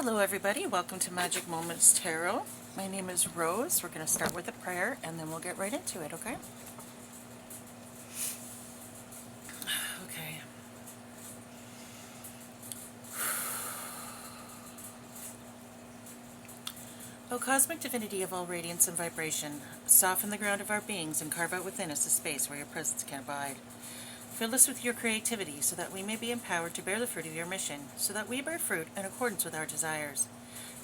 Hello everybody, welcome to Magic Moments Tarot. My name is Rose. We're going to start with a prayer and then we'll get right into it, okay? Okay. O cosmic divinity of all radiance and vibration, soften the ground of our beings and carve out within us a space where your presence can abide. Fill us with your creativity so that we may be empowered to bear the fruit of your mission, so that we bear fruit in accordance with our desires.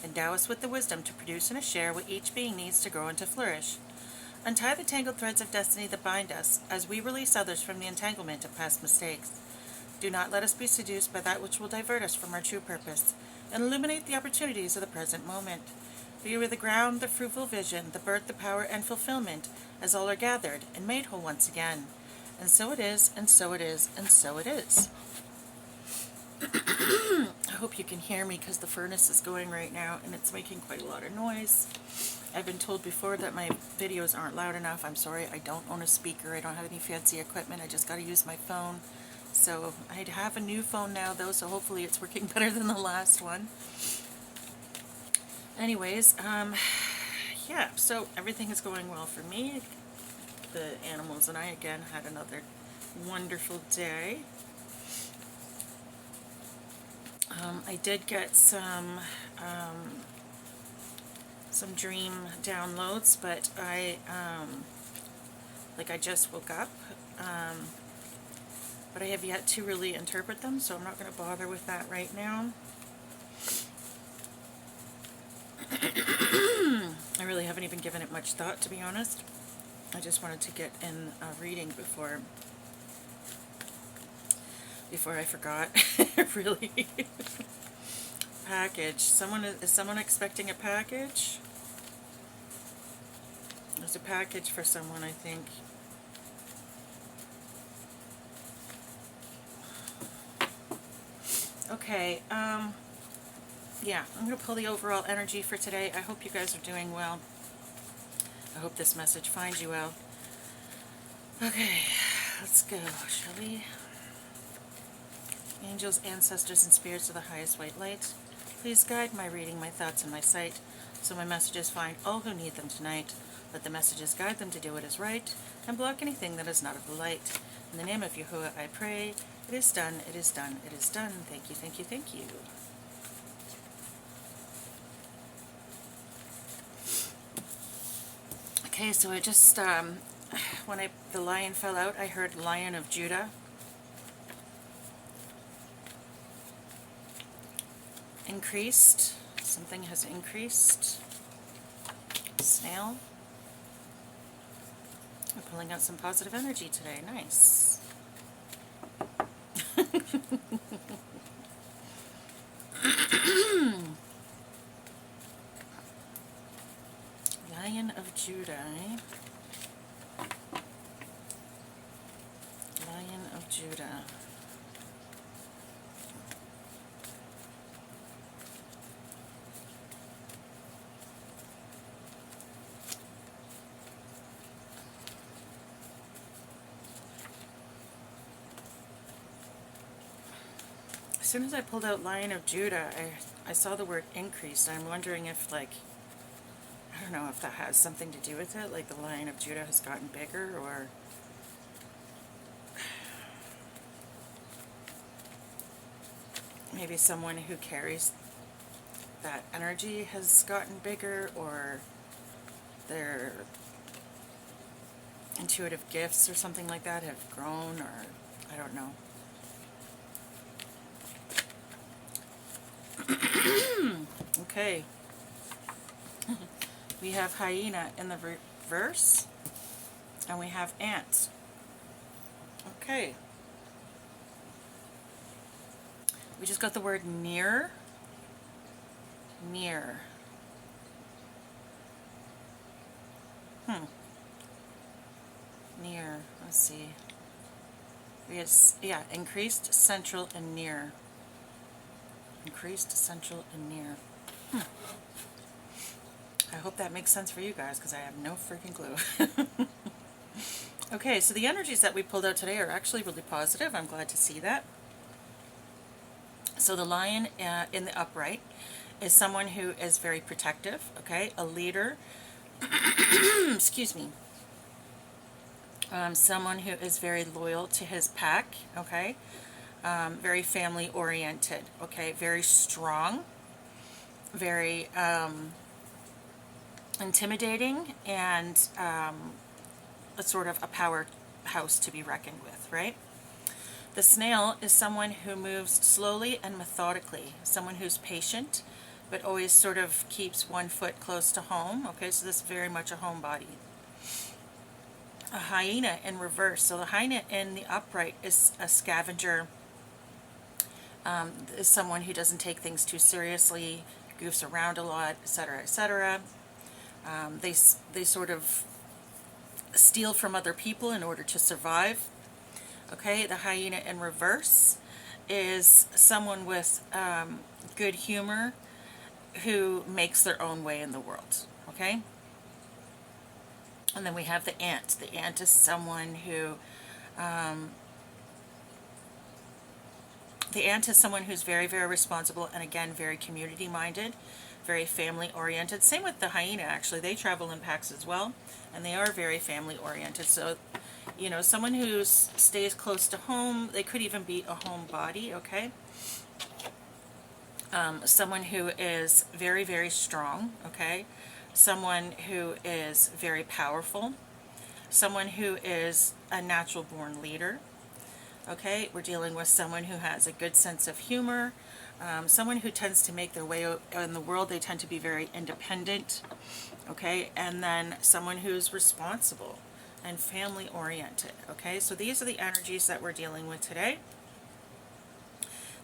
Endow us with the wisdom to produce and to share what each being needs to grow and to flourish. Untie the tangled threads of destiny that bind us, as we release others from the entanglement of past mistakes. Do not let us be seduced by that which will divert us from our true purpose, and illuminate the opportunities of the present moment. For you are the ground, the fruitful vision, the birth, the power, and fulfillment, as all are gathered and made whole once again. And so it is, and so it is, and so it is. I hope you can hear me because the furnace is going right now and it's making quite a lot of noise. I've been told before that my videos aren't loud enough. I'm sorry, I don't own a speaker. I don't have any fancy equipment. I just got to use my phone. So I have a new phone now though, so hopefully it's working better than the last one. Anyways, yeah, so everything is going well for me. The animals and I again had another wonderful day. I did get some dream downloads, but I just woke up, but I have yet to really interpret them, so I'm not going to bother with that right now. I really haven't even given it much thought, to be honest. I just wanted to get in a reading before I forgot. Really. Package. Is someone expecting a package? There's a package for someone, I think. Okay, yeah, I'm going to pull the overall energy for today. I hope you guys are doing well. I hope this message finds you well. Okay, let's go, shall we? Angels, ancestors, and spirits of the highest white light, please guide my reading, my thoughts, and my sight, so my messages find all who need them tonight. Let the messages guide them to do what is right, and block anything that is not of the light. In the name of Yahuwah I pray. It is done, it is done, it is done. Thank you, thank you, thank you. Okay, so I just, when the lion fell out, I heard Lion of Judah. Increased. Something has increased. Snail. We're pulling out some positive energy today. Nice. Lion of Judah. Lion of Judah. As soon as I pulled out Lion of Judah, I saw the word increase. I'm wondering if, like, I don't know if that has something to do with it, like the Lion of Judah has gotten bigger, or maybe someone who carries that energy has gotten bigger, or their intuitive gifts or something like that have grown, or I don't know. Okay. We have hyena in the reverse, and we have ants. Okay. We just got the word near. Near. Near. Let's see. We had, yeah, increased, central, and near. Increased, central, and near. I hope that makes sense for you guys, because I have no freaking clue. Okay, so the energies that we pulled out today are actually really positive. I'm glad to see that. So the lion in the upright is someone who is very protective, okay? A leader, excuse me. Someone who is very loyal to his pack, okay? Very family oriented, okay? Very strong, very intimidating, and a sort of a powerhouse to be reckoned with, right? The snail is someone who moves slowly and methodically, someone who's patient, but always sort of keeps one foot close to home, okay? So this is very much a homebody. A hyena in reverse. So the hyena in the upright is a scavenger, is someone who doesn't take things too seriously, goofs around a lot, etc., etc. They sort of steal from other people in order to survive. Okay, the hyena in reverse is someone with good humor who makes their own way in the world. Okay? And then we have the ant. The ant is someone who who's very, very responsible, and again, very community minded, very family oriented. Same with the hyena, actually. They travel in packs as well, and they are very family oriented. So, you know, someone who stays close to home. They could even be a homebody, okay? Someone who is very, very strong, okay? Someone who is very powerful. Someone who is a natural born leader. Okay, we're dealing with someone who has a good sense of humor, someone who tends to make their way in the world. They tend to be very independent, okay, and then someone who's responsible and family oriented, okay. So these are the energies that we're dealing with today.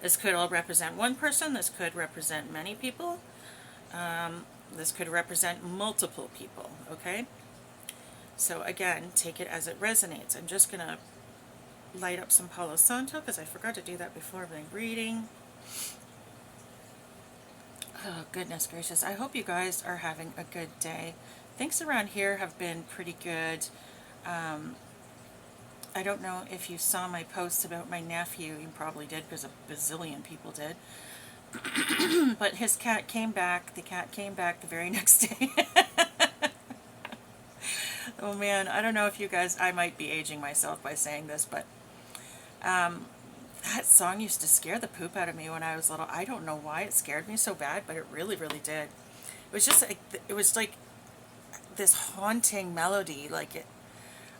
This could all represent one person. This could represent many people. This could represent multiple people, okay. So again, take it as it resonates. I'm just going to light up some Palo Santo because I forgot to do that before my reading. Oh, goodness gracious. I hope you guys are having a good day. Things around here have been pretty good. I don't know if you saw my posts about my nephew. You probably did because a bazillion people did. But his cat came back. The cat came back the very next day. Oh man, I don't know if you guys, I might be aging myself by saying this, but that song used to scare the poop out of me when I was little. I don't know why it scared me so bad, but it really, really did. It was just like, it was like this haunting melody, like it,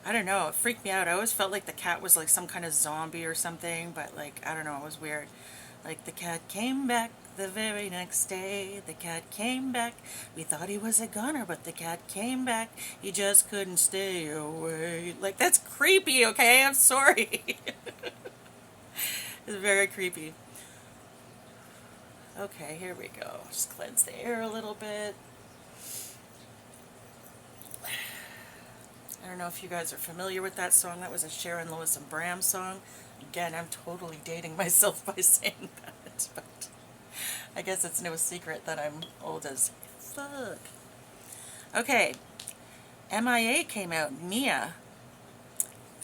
I don't know, it freaked me out. I always felt like the cat was like some kind of zombie or something, but like, I don't know, it was weird. Like, the cat came back the very next day. The cat came back. We thought he was a goner, but the cat came back. He just couldn't stay away. Like, that's creepy, okay? I'm sorry. It's very creepy. Okay, here we go. Just cleanse the air a little bit. I don't know if you guys are familiar with that song. That was a Sharon Lewis and Bram song. Again, I'm totally dating myself by saying that, but I guess it's no secret that I'm old as fuck. Okay, MIA came out. Mia.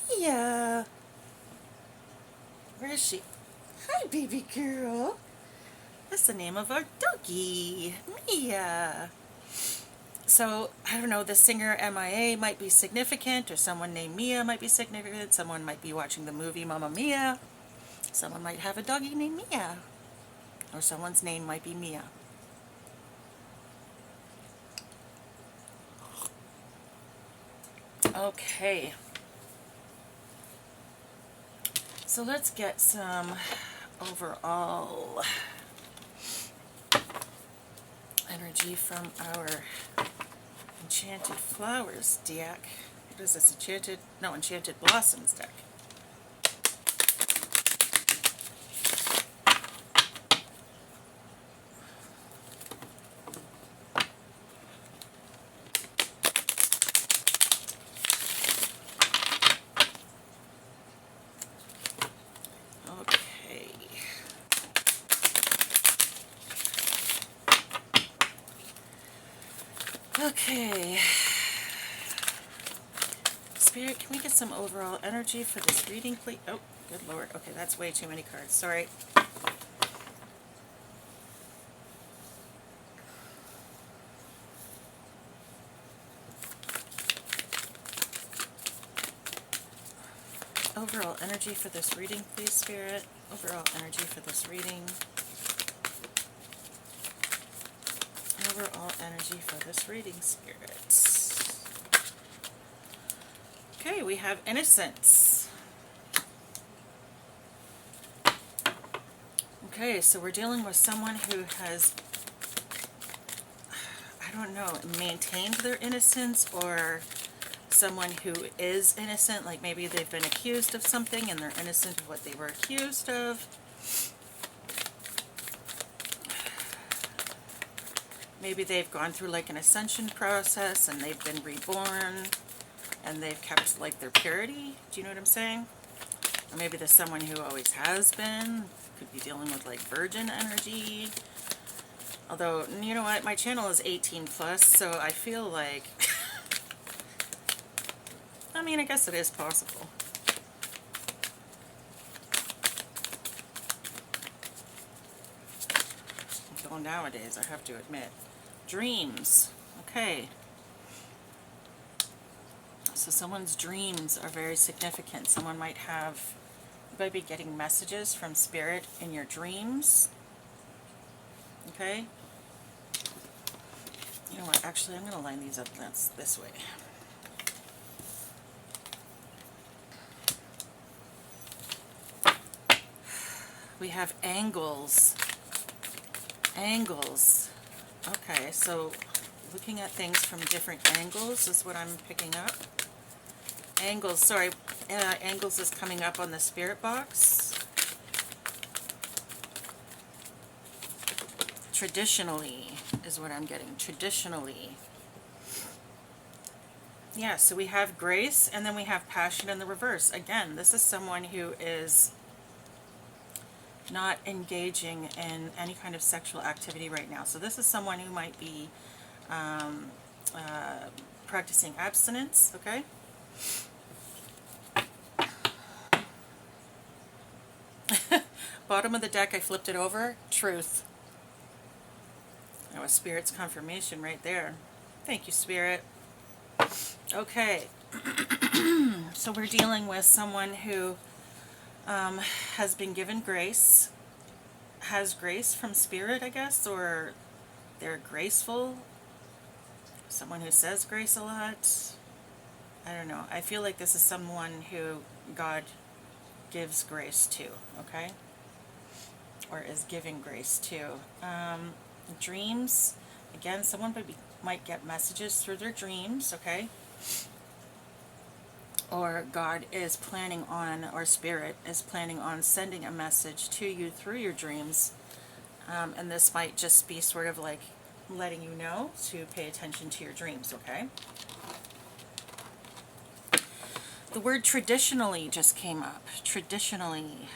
Mia. Where is she? Hi, baby girl. That's the name of our doggy, Mia. So, I don't know, the singer MIA might be significant, or someone named Mia might be significant. Someone might be watching the movie Mamma Mia. Someone might have a doggy named Mia. Or someone's name might be Mia. Okay. So let's get some overall energy from our Enchanted Flowers deck. What is this? Enchanted Blossoms deck. Okay. Okay. Spirit, can we get some overall energy for this reading, please? Oh, good lord. Okay, that's way too many cards. Sorry. Overall energy for this reading, please, Spirit. Overall energy for this reading. Overall energy for this reading, Spirit. Okay, we have innocence. Okay, so we're dealing with someone who has, I don't know, maintained their innocence, or someone who is innocent, like maybe they've been accused of something and they're innocent of what they were accused of. Maybe they've gone through like an ascension process and they've been reborn and they've kept like their purity. Do you know what I'm saying? Or maybe there's someone who always has been. Could be dealing with like virgin energy. Although, you know what? My channel is 18 plus, so I feel like, I mean, I guess it is possible. Though nowadays, I have to admit. Dreams. Okay. So someone's dreams are very significant. Someone might have, you might be getting messages from Spirit in your dreams. Okay? You know what? Actually, I'm going to line these up this way. We have angles. Angles. Okay, so looking at things from different angles is what I'm picking up. Angles, sorry, angles is coming up on the spirit box. Traditionally is what I'm getting. Traditionally. Yeah, so we have grace and then we have passion in the reverse. Again, this is someone who is not engaging in any kind of sexual activity right now. So this is someone who might be practicing abstinence, okay? Bottom of the deck, I flipped it over. Truth. That was Spirit's confirmation right there. Thank you, Spirit. Okay. So we're dealing with someone who has been given grace, has grace from Spirit, I guess, or they're graceful. Someone who says grace a lot. I don't know. I feel like this is someone who God gives grace to, okay? Or is giving grace to. Dreams. Again, someone might get messages through their dreams, okay? Or God is planning on, or Spirit is planning on sending a message to you through your dreams. And this might just be sort of like letting you know to pay attention to your dreams, okay? The word traditionally just came up. Traditionally.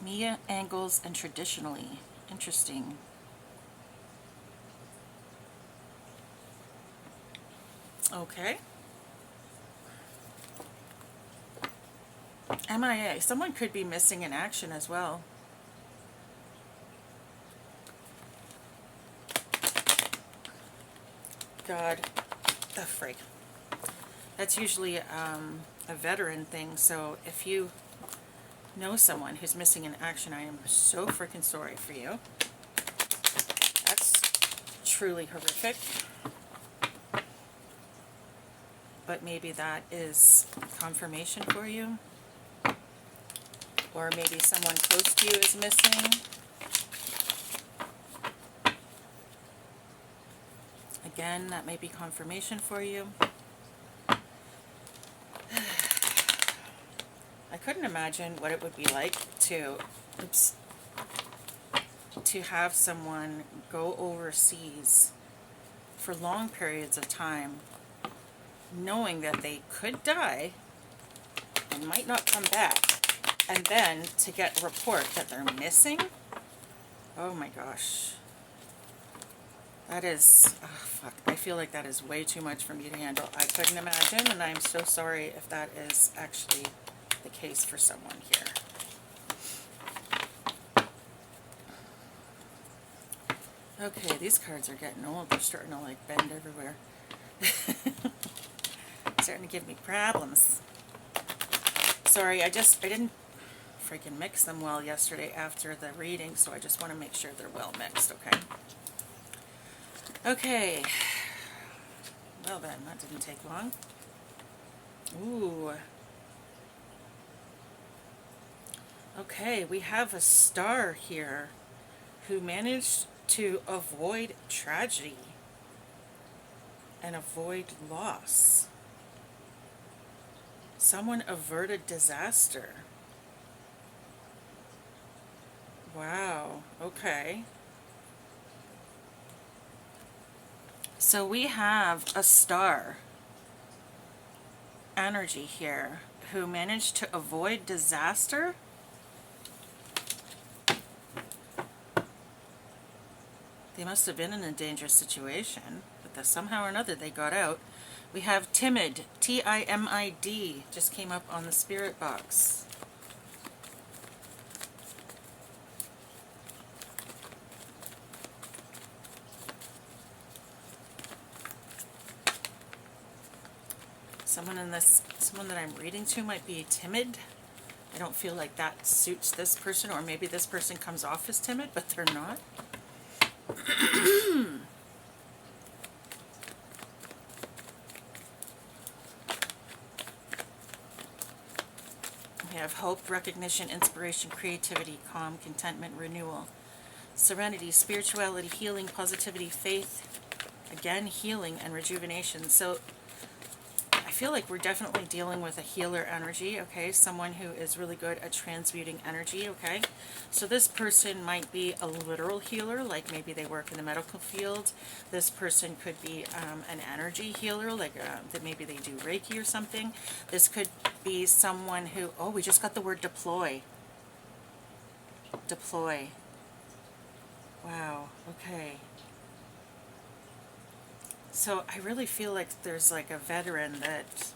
Mia, angles, and traditionally. Interesting. Okay. MIA. Someone could be missing in action as well. God. The frig. That's usually a veteran thing, so if you know someone who's missing in action, I am so freaking sorry for you. That's truly horrific. But maybe that is confirmation for you. Or maybe someone close to you is missing. Again, that may be confirmation for you. I couldn't imagine what it would be like to have someone go overseas for long periods of time, knowing that they could die and might not come back, and then to get a report that they're missing. Oh my gosh. That is, oh fuck, I feel like that is way too much for me to handle. I couldn't imagine, and I'm so sorry if that is actually the case for someone here. Okay, these cards are getting old. They're starting to like bend everywhere. Starting to give me problems. sorry, I didn't freaking mix them well yesterday after the reading, so I just want to make sure they're well mixed, okay? Okay. Well then, that didn't take long. Ooh. Okay, we have a star here who managed to avoid tragedy and avoid loss. Someone averted disaster. Wow, okay. So we have a star energy here who managed to avoid disaster. They must have been in a dangerous situation, but somehow or another they got out. We have timid, T-I-M-I-D, just came up on the spirit box. Someone that I'm reading to might be timid. I don't feel like that suits this person, or maybe this person comes off as timid, but they're not. We have hope, recognition, inspiration, creativity, calm, contentment, renewal, serenity, spirituality, healing, positivity, faith, again, healing and rejuvenation. So I feel like we're definitely dealing with a healer energy, okay? Someone who is really good at transmuting energy, okay? So this person might be a literal healer, like maybe they work in the medical field. This person could be an energy healer, like that maybe they do Reiki or something. This could be someone who, oh, we just got the word deploy. Deploy. Wow, okay. So I really feel like there's like a veteran that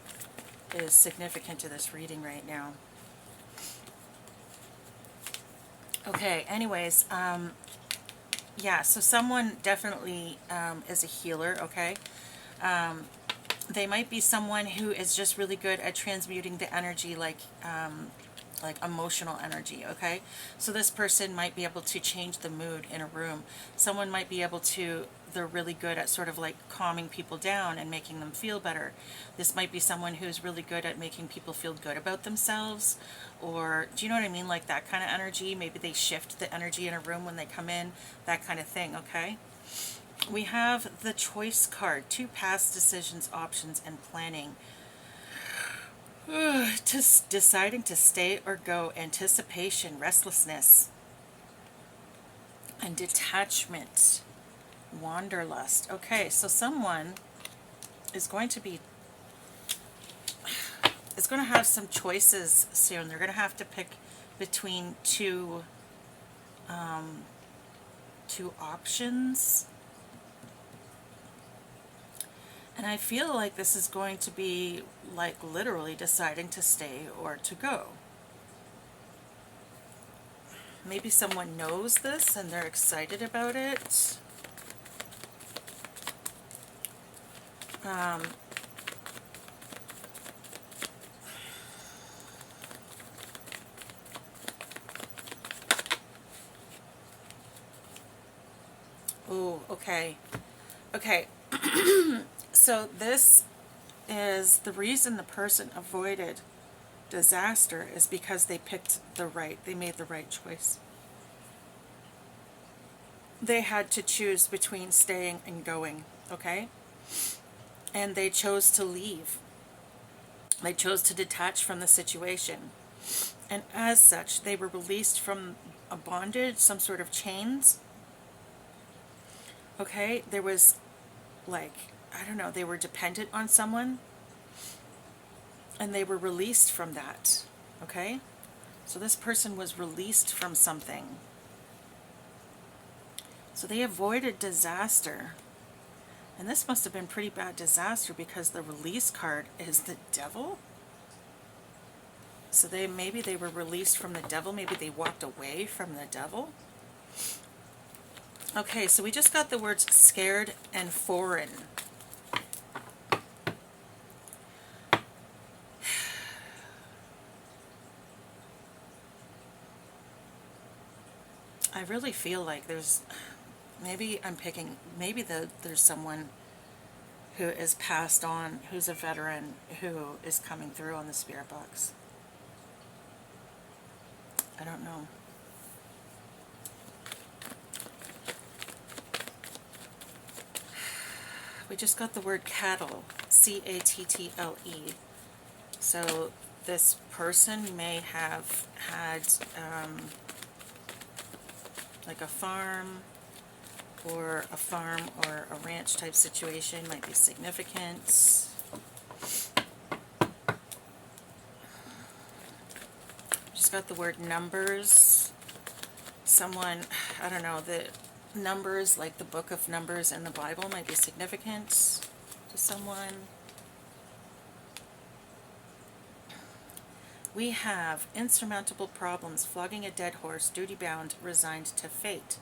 is significant to this reading right now. Okay, anyways, yeah, so someone definitely is a healer, okay? They might be someone who is just really good at transmuting the energy, like emotional energy, okay? So this person might be able to change the mood in a room. Someone might be able to, they're really good at sort of like calming people down and making them feel better. This might be someone who's really good at making people feel good about themselves, or do you know what I mean? Like that kind of energy. Maybe they shift the energy in a room when they come in, that kind of thing, okay? We have the choice card, 2 past decisions, options, and planning. Just deciding to stay or go, anticipation, restlessness, and detachment, wanderlust. Okay, so someone is going to have some choices soon. They're going to have to pick between two options. And I feel like this is going to be like literally deciding to stay or to go. Maybe someone knows this and they're excited about it. Oh, okay. Okay. So this is the reason the person avoided disaster is because they made the right choice. They had to choose between staying and going, okay? And they chose to leave. They chose to detach from the situation. And as such, they were released from a bondage, some sort of chains. Okay? There was, like, I don't know, they were dependent on someone. And they were released from that. Okay? So this person was released from something. So they avoided disaster. And this must have been pretty bad disaster because the release card is the devil. So maybe they were released from the devil. Maybe they walked away from the devil. Okay, so we just got the words scared and foreign. I really feel like there's, maybe I'm picking, maybe there's someone who is passed on, who's a veteran, who is coming through on the spirit box. I don't know. We just got the word cattle, C-A-T-T-L-E. So this person may have had like a farm or a ranch type situation, might be significant. Just got the word numbers. Someone, I don't know, the numbers, like the book of Numbers in the Bible, might be significant to someone. We have insurmountable problems, flogging a dead horse, duty-bound, resigned to fate.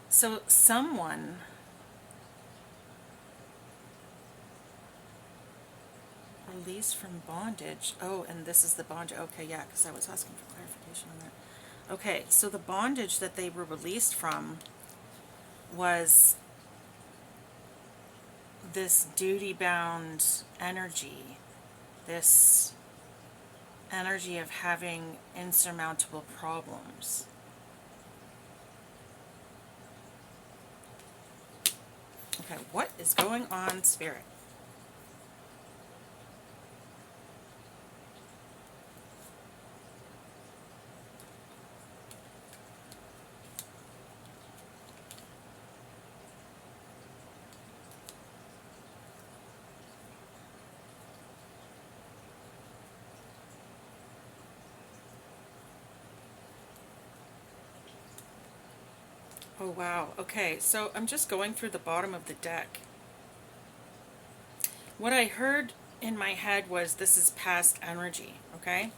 So someone released from bondage. Oh, and this is the bondage. Okay, yeah, because I was asking for clarification on that. Okay, so the bondage that they were released from was this duty-bound energy, this energy of having insurmountable problems. Okay, what is going on, Spirit? Oh, wow. Okay, so I'm just going through the bottom of the deck. What I heard in my head was this is past energy, okay?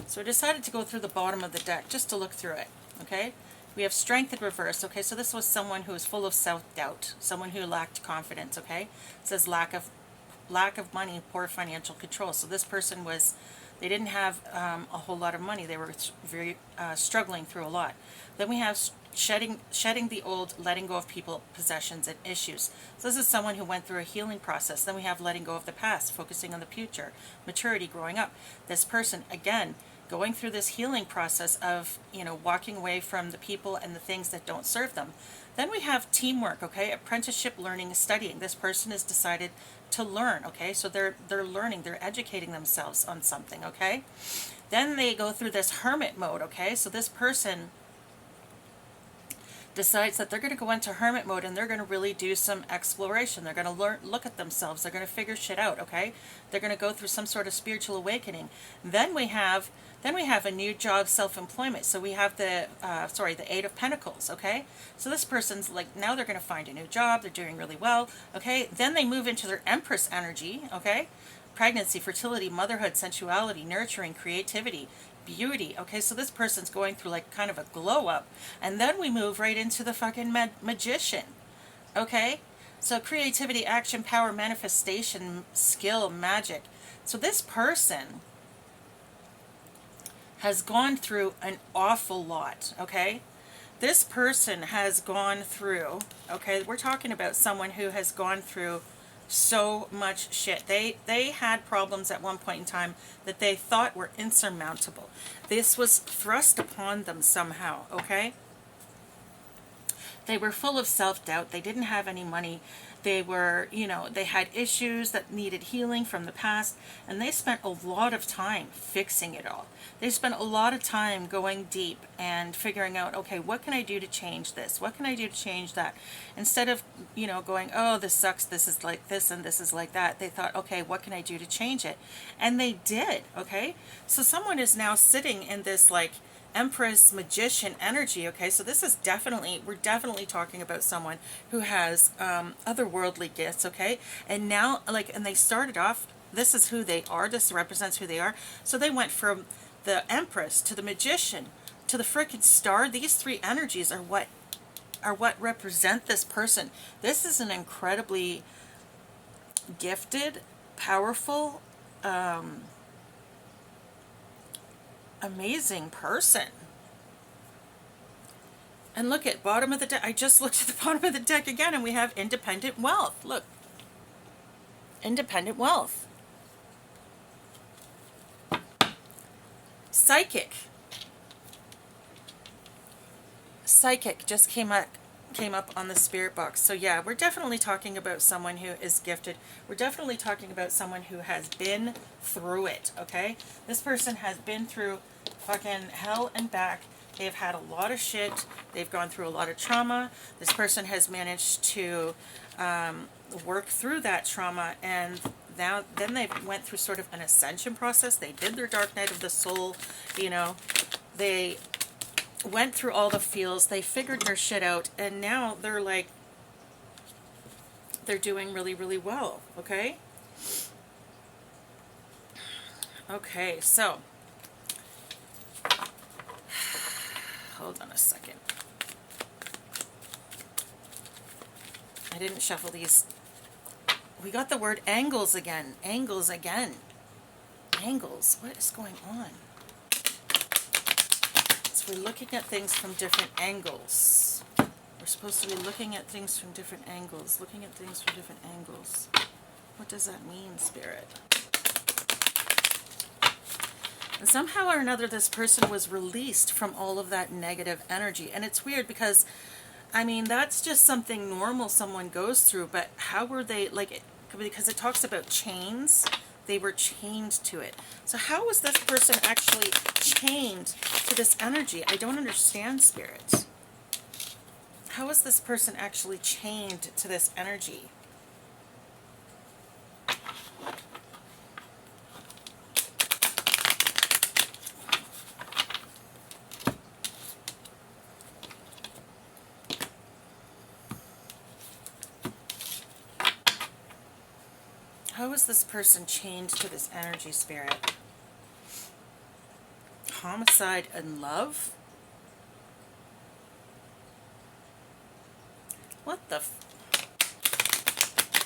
So I decided to go through the bottom of the deck just to look through it, okay? We have strength in reverse, okay? So this was someone who was full of self-doubt, someone who lacked confidence, okay? It says lack of money, poor financial control. So this person was, they didn't have a whole lot of money. They were very struggling through a lot. Then we have shedding the old, letting go of people, possessions, and issues. So this is someone who went through a healing process. Then we have letting go of the past, focusing on the future, maturity, growing up. This person, again, going through this healing process of, walking away from the people and the things that don't serve them. Then we have teamwork, okay? Apprenticeship, learning, studying. This person has decided to learn, okay? So they're learning, they're educating themselves on something, okay? Then they go through this hermit mode, okay? So this person decides that they're going to go into hermit mode and they're going to really do some exploration. They're going to look at themselves. They're going to figure shit out, okay? They're going to go through some sort of spiritual awakening. Then we have a new job, self-employment. So we have the Eight of Pentacles, okay? So this person's like, now they're going to find a new job. They're doing really well, okay? Then they move into their Empress energy, okay? Pregnancy, fertility, motherhood, sensuality, nurturing, creativity, beauty. Okay, so this person's going through like kind of a glow up. And then we move right into the fucking magician. Okay? So creativity, action, power, manifestation, skill, magic. So this person has gone through an awful lot. Okay? This person has gone through, okay, we're talking about someone who has gone through so much shit. They had problems at one point in time that they thought were insurmountable. This was thrust upon them somehow, okay? They were full of self-doubt. They didn't have any money. They were, they had issues that needed healing from the past, and they spent a lot of time fixing it all. They spent a lot of time going deep and figuring out, okay, what can I do to change this? What can I do to change that? Instead of, going, oh, this sucks, this is like this, and this is like that, they thought, okay, what can I do to change it? And they did, okay? So someone is now sitting in this, like, Empress magician energy, okay? So this is we're definitely talking about someone who has otherworldly gifts, okay? And now, and they started off, this is who they are, this represents who they are. So they went from the Empress to the magician to the freaking star. These three energies are what represent this person. This is an incredibly gifted, powerful, amazing person, And look at bottom of the deck. I just looked at the bottom of the deck again, and we have independent wealth. Look. Independent wealth. Psychic. Psychic just came up on the spirit box. So yeah, we're definitely talking about someone who is gifted. We're definitely talking about someone who has been through it, okay? This person has been through fucking hell and back. They've had a lot of shit. They've gone through a lot of trauma. This person has managed to work through that trauma, and then they went through sort of an ascension process. They did their dark night of the soul, you know. They went through all the feels. They figured their shit out, and now they're like, they're doing really, really well, okay? Okay, so hold on a second. I didn't shuffle these. We got the word angles again. Angles again. Angles. What is going on? So we're looking at things from different angles. We're supposed to be looking at things from different angles. Looking at things from different angles. What does that mean, Spirit? And somehow or another, this person was released from all of that negative energy. And it's weird because, I mean, that's just something normal someone goes through. But how were they, like, because it talks about chains. They were chained to it. So how was this person actually chained to this energy? I don't understand, Spirit. How is this person actually chained to this energy? How is this person chained to this energy, Spirit? Homicide and love? What the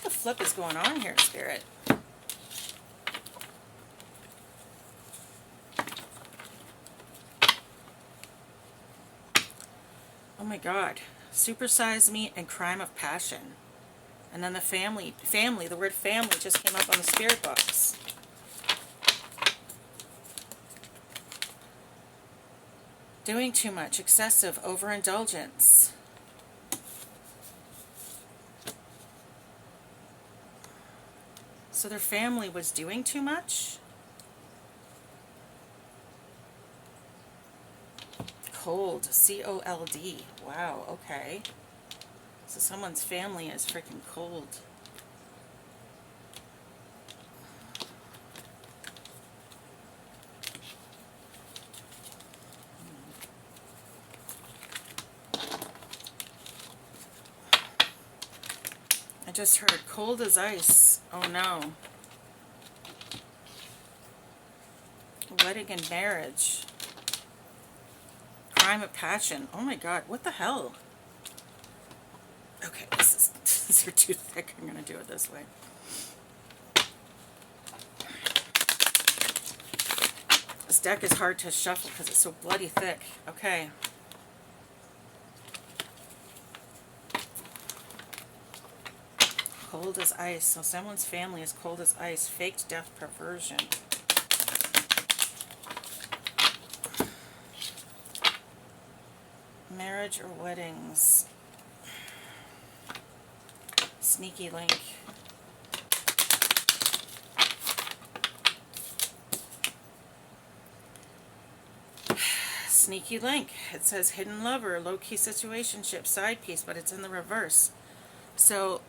flip is going on here, Spirit? Oh my God. Supersize Me and Crime of Passion. And then the family, the word family just came up on the spirit box. Doing too much, excessive, overindulgence. So their family was doing too much? Cold, C-O-L-D. Wow, okay. So someone's family is freaking cold. I just heard cold as ice. Oh no. Wedding and marriage. Crime of passion. Oh my God, what the hell? Okay, these are too thick. I'm going to do it this way. This deck is hard to shuffle because it's so bloody thick. Okay. Cold as ice. So someone's family is cold as ice. Faked death perversion. Marriage or weddings. Sneaky link. Sneaky link. It says hidden lover, low-key situationship, side piece, but it's in the reverse. So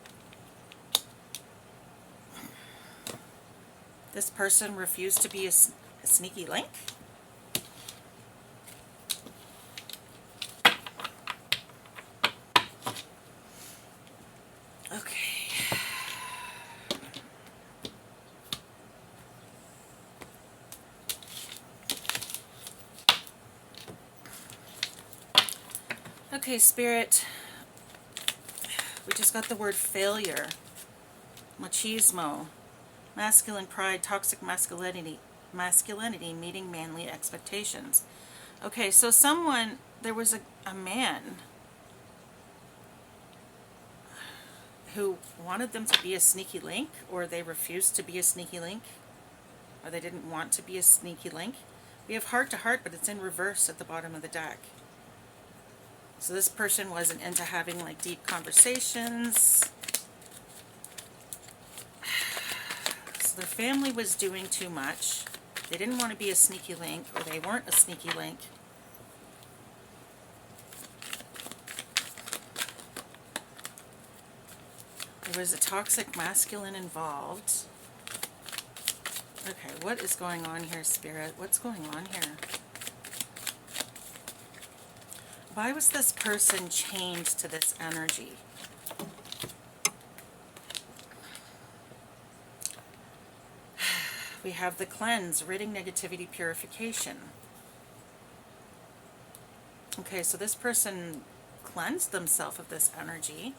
this person refused to be a sneaky link? Okay, Spirit, we just got the word failure, machismo, masculine pride, toxic masculinity meeting manly expectations. Okay, so there was a man who wanted them to be a sneaky link, or they refused to be a sneaky link, or they didn't want to be a sneaky link. We have heart to heart, but it's in reverse at the bottom of the deck. So this person wasn't into having like deep conversations. So their family was doing too much. They didn't want to be a sneaky link, or they weren't a sneaky link. There was a toxic masculine involved. Okay, what is going on here, Spirit? What's going on here? Why was this person chained to this energy? We have the cleanse, ridding negativity, purification. Okay, so this person cleansed themselves of this energy.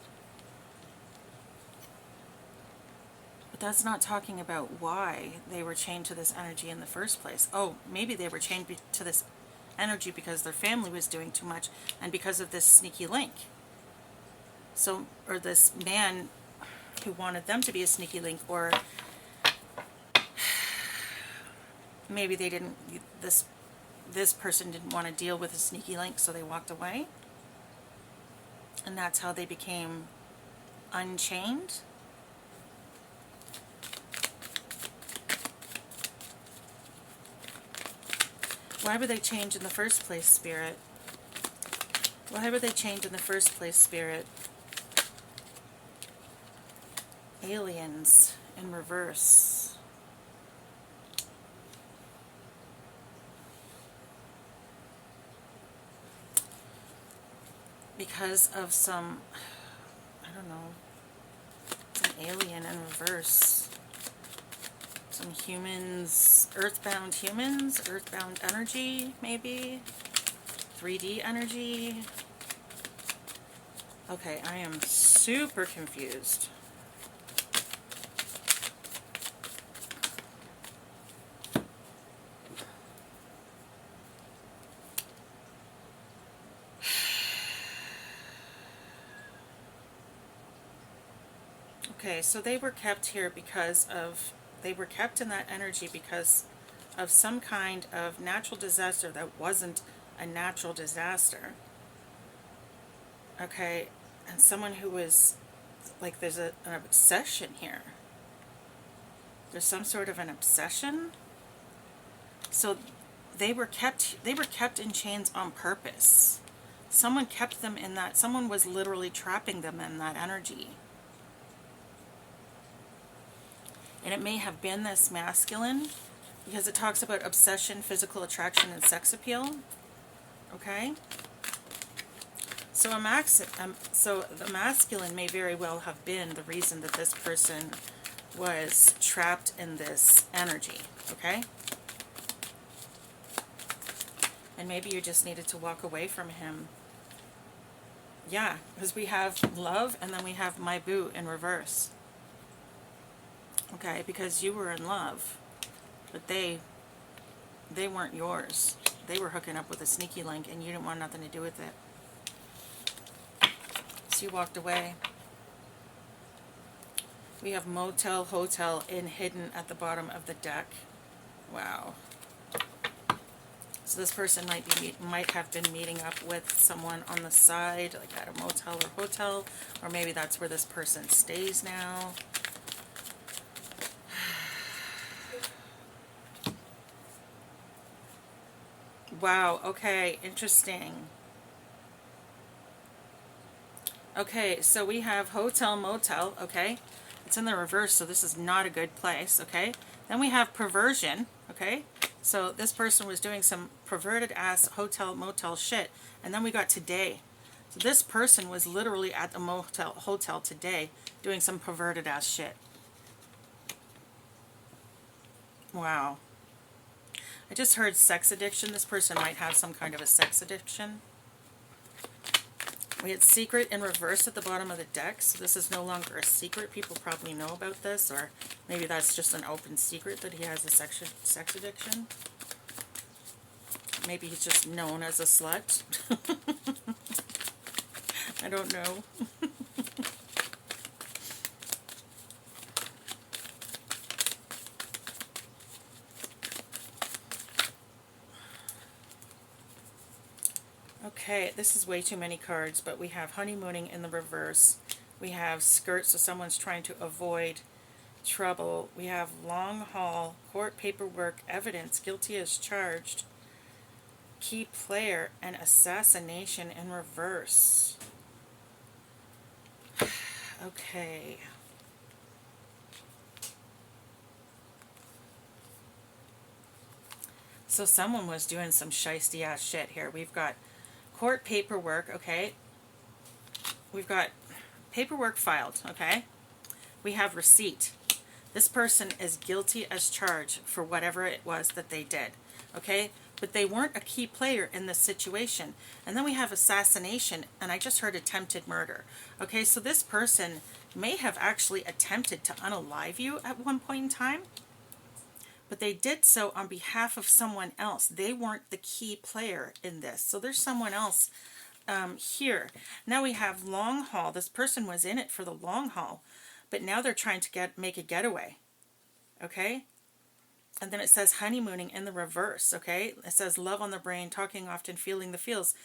But that's not talking about why they were chained to this energy in the first place. Oh, maybe they were chained to this energy because their family was doing too much and because of this sneaky link. So, or this man who wanted them to be a sneaky link, or maybe they didn't, this person didn't want to deal with a sneaky link, so they walked away. And that's how they became unchained. Why were they chained in the first place, Spirit? Why were they chained in the first place, Spirit? Aliens in reverse. Because of some, I don't know, some alien in reverse. Some humans, earthbound humans, earthbound energy, maybe? 3D energy? Okay, I am super confused. Okay, so they were kept here because of, they were kept in that energy because of some kind of natural disaster that wasn't a natural disaster. Okay, and someone who was, like, there's an obsession here. There's some sort of an obsession. So they were kept in chains on purpose. Someone kept them in that, someone was literally trapping them in that energy. And it may have been this masculine, because it talks about obsession, physical attraction, and sex appeal. Okay? So so the masculine may very well have been the reason that this person was trapped in this energy. Okay? And maybe you just needed to walk away from him. Yeah, because we have love, and then we have my boo in reverse. Okay, because you were in love, but they weren't yours. They were hooking up with a sneaky link, and you didn't want nothing to do with it. So you walked away. We have motel, hotel, in hidden at the bottom of the deck. Wow. So this person might have been meeting up with someone on the side, like at a motel or hotel, or maybe that's where this person stays now. Wow, okay, interesting. Okay, so we have hotel, motel, okay? It's in the reverse, so this is not a good place, okay? Then we have perversion, okay? So this person was doing some perverted ass hotel, motel shit. And then we got today. So this person was literally at the hotel today doing some perverted ass shit. Wow. I just heard sex addiction. This person might have some kind of a sex addiction. We had secret in reverse at the bottom of the deck, so this is no longer a secret. People probably know about this, or maybe that's just an open secret that he has a sex addiction. Maybe he's just known as a slut. I don't know. Okay, this is way too many cards, but we have honeymooning in the reverse. We have skirts, so someone's trying to avoid trouble. We have long haul, court paperwork, evidence, guilty as charged, key player, and assassination in reverse. Okay. So someone was doing some shisty ass shit here. We've got court paperwork, okay? We've got paperwork filed, okay? We have receipt. This person is guilty as charged for whatever it was that they did, okay? But they weren't a key player in this situation. And then we have assassination, and I just heard attempted murder. Okay, so this person may have actually attempted to unalive you at one point in time, but they did so on behalf of someone else. They weren't the key player in this. So there's someone else here. Now we have long haul. This person was in it for the long haul, but now they're trying to make a getaway. Okay? And then it says honeymooning in the reverse. Okay? It says love on the brain, talking often, feeling the feels.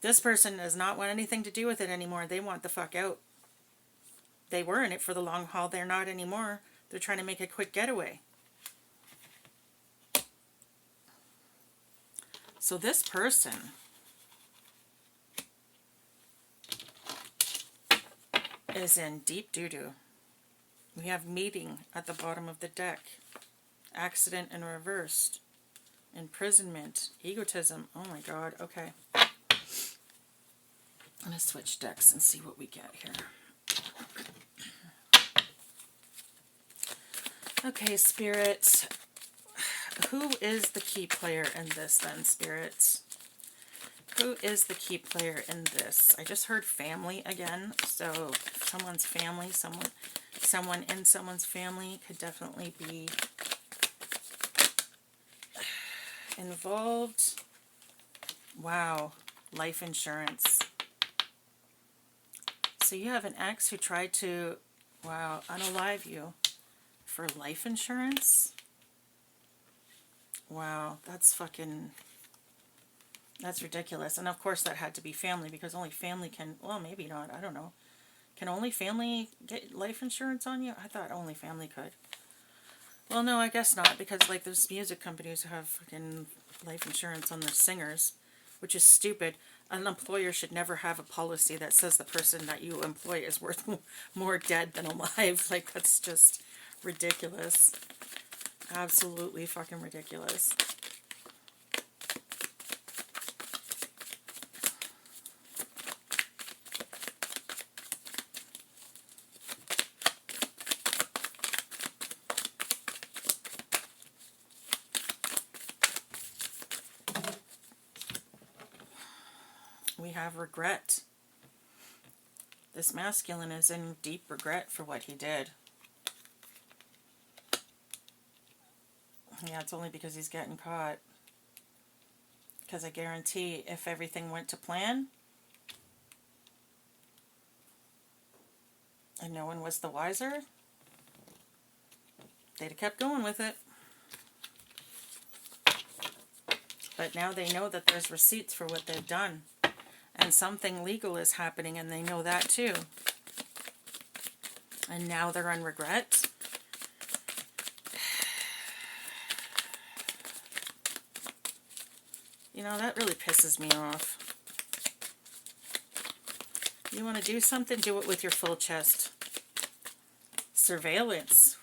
This person does not want anything to do with it anymore. They want the fuck out. They were in it for the long haul. They're not anymore. They're trying to make a quick getaway. So this person is in deep doo-doo. We have meeting at the bottom of the deck. Accident and reversed. Imprisonment. Egotism. Oh my god. Okay. I'm going to switch decks and see what we get here. Okay, Spirit. Who is the key player in this then, Spirit? Who is the key player in this? I just heard family again. So someone's family, someone in someone's family could definitely be involved. Wow. Life insurance. So you have an ex who tried to, wow, unalive you for life insurance? Wow, that's ridiculous. And of course that had to be family, because only family can, well, maybe not, I don't know. Can only family get life insurance on you? I thought only family could. Well, no, I guess not, because like there's music companies who have fucking life insurance on their singers, which is stupid. An employer should never have a policy that says the person that you employ is worth more dead than alive. Like, that's just ridiculous. Absolutely fucking ridiculous. We have regret. This masculine is in deep regret for what he did. Yeah, it's only because he's getting caught. Because I guarantee if everything went to plan and no one was the wiser, they'd have kept going with it. But now they know that there's receipts for what they've done. And something legal is happening, and they know that too. And now they're in regret. You know, that really pisses me off. You want to do something, do it with your full chest. Surveillance.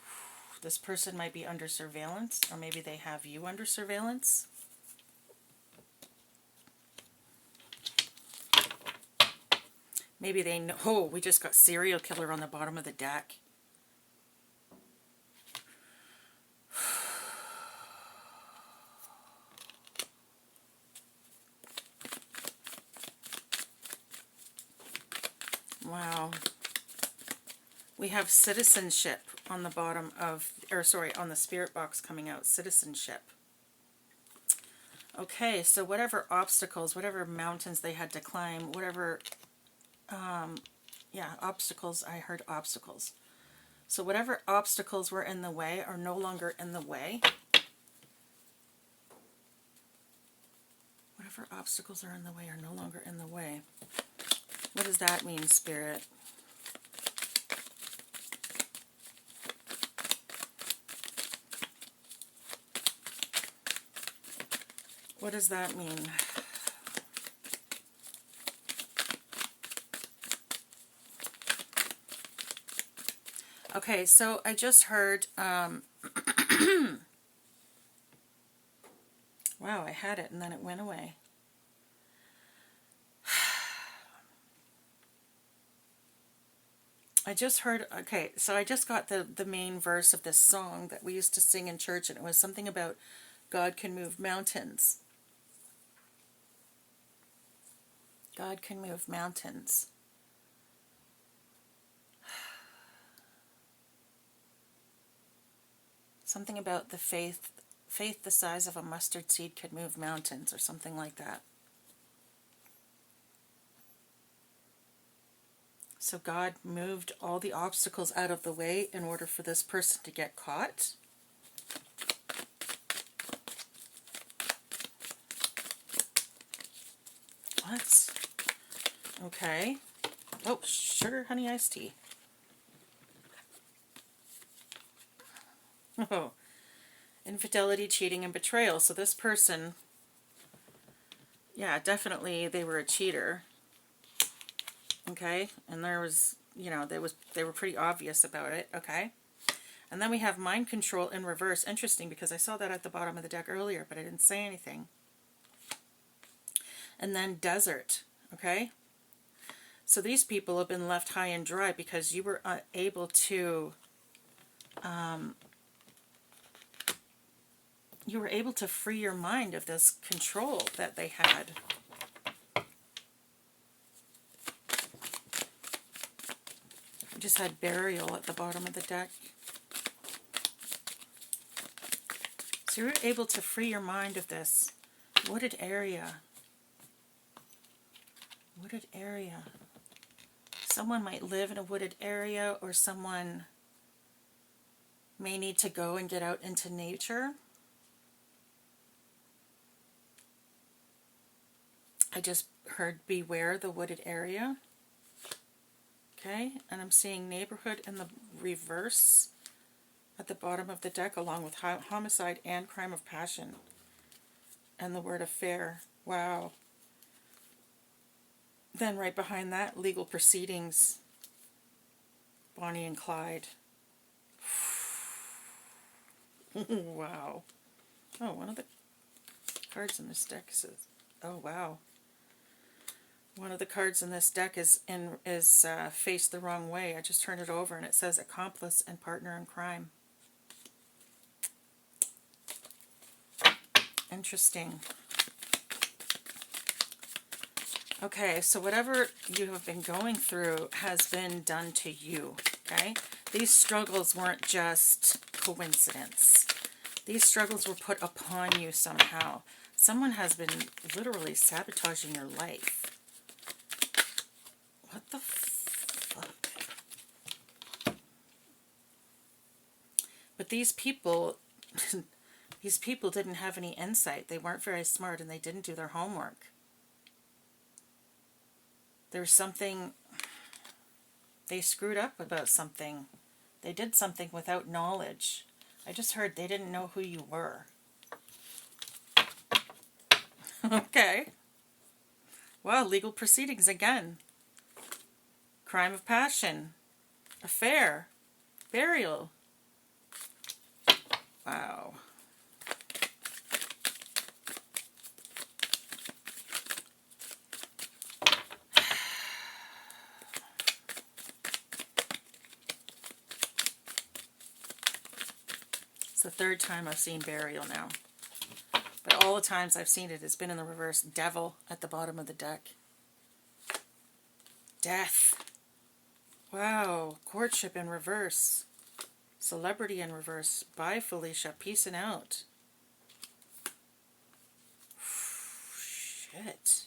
This person might be under surveillance, or maybe they have you under surveillance. Maybe they know, oh, we just got serial killer on the bottom of the deck. Wow. We have citizenship on the bottom of, or sorry, on the spirit box coming out, citizenship. Okay, so whatever obstacles, whatever mountains they had to climb, whatever, yeah, obstacles, I heard obstacles. So whatever obstacles were in the way are no longer in the way. Whatever Whatever obstacles are in the way are no longer in the way. What does that mean, Spirit? What does that mean? Okay, so I just heard, wow, I had it and then it went away. I just heard, okay, so I just got the main verse of this song that we used to sing in church, and it was something about God can move mountains. God can move mountains. Something about the faith the size of a mustard seed could move mountains, or something like that. So God moved all the obstacles out of the way in order for this person to get caught. What? Okay. Oh, sugar honey iced tea. Oh. Infidelity, cheating, and betrayal. So this person, yeah, definitely they were a cheater. Okay? And there was, you know, they were pretty obvious about it, okay? And then we have mind control in reverse. Interesting, because I saw that at the bottom of the deck earlier, but I didn't say anything. And then desert, okay? So these people have been left high and dry because you were able to free your mind of this control that they had. I just had burial at the bottom of the deck. So you were able to free your mind of this wooded area. Wooded area. Someone might live in a wooded area, or someone may need to go and get out into nature. I just heard beware the wooded area. Okay, and I'm seeing neighborhood in the reverse at the bottom of the deck, along with homicide and crime of passion. And the word affair. Wow. Then right behind that, legal proceedings. Bonnie and Clyde. Wow. Oh, one of the cards in this deck says, oh wow. One of the cards in this deck is faced the wrong way. I just turned it over and it says accomplice and partner in crime. Interesting. Okay, so whatever you have been going through has been done to you, okay? These struggles weren't just coincidence. These struggles were put upon you somehow. Someone has been literally sabotaging your life. What the fuck? But these people, these people didn't have any insight. They weren't very smart, and they didn't do their homework. There's something, they screwed up about something. They did something without knowledge. I just heard they didn't know who you were. Okay. Well, legal proceedings again. Crime of passion. Affair. Burial. Wow. It's the third time I've seen burial now. But all the times I've seen it, it's been in the reverse. Devil at the bottom of the deck. Death. Wow. Courtship in reverse. Celebrity in reverse. Bye, Felicia. Peacing out. Shit.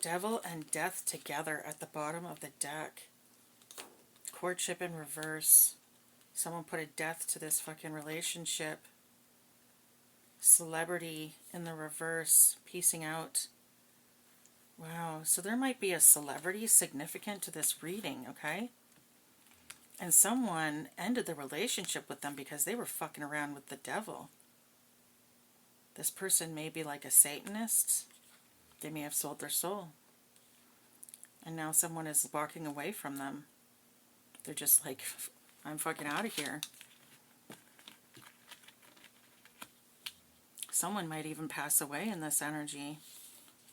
Devil and death together at the bottom of the deck. Courtship in reverse. Someone put a death to this fucking relationship. Celebrity in the reverse, peacing out. Wow, so there might be a celebrity significant to this reading, okay? And someone ended the relationship with them because they were fucking around with the devil. This person may be like a Satanist. They may have sold their soul. And now someone is walking away from them. They're just like, I'm fucking out of here. Someone might even pass away in this energy.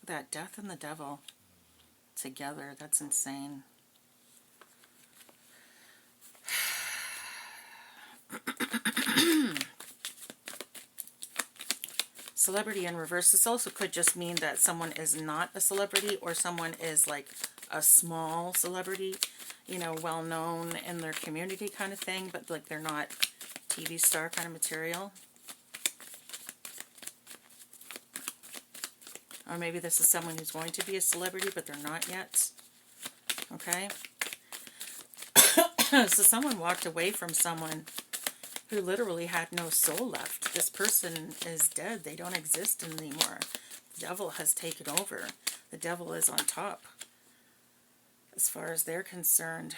That death and the devil together, that's insane. Celebrity in reverse. This also could just mean that someone is not a celebrity, or someone is like a small celebrity, you know, well known in their community kind of thing, but like they're not TV star kind of material. Or maybe this is someone who's going to be a celebrity, but they're not yet. Okay? So someone walked away from someone who literally had no soul left. This person is dead. They don't exist anymore. The devil has taken over. The devil is on top, as far as they're concerned.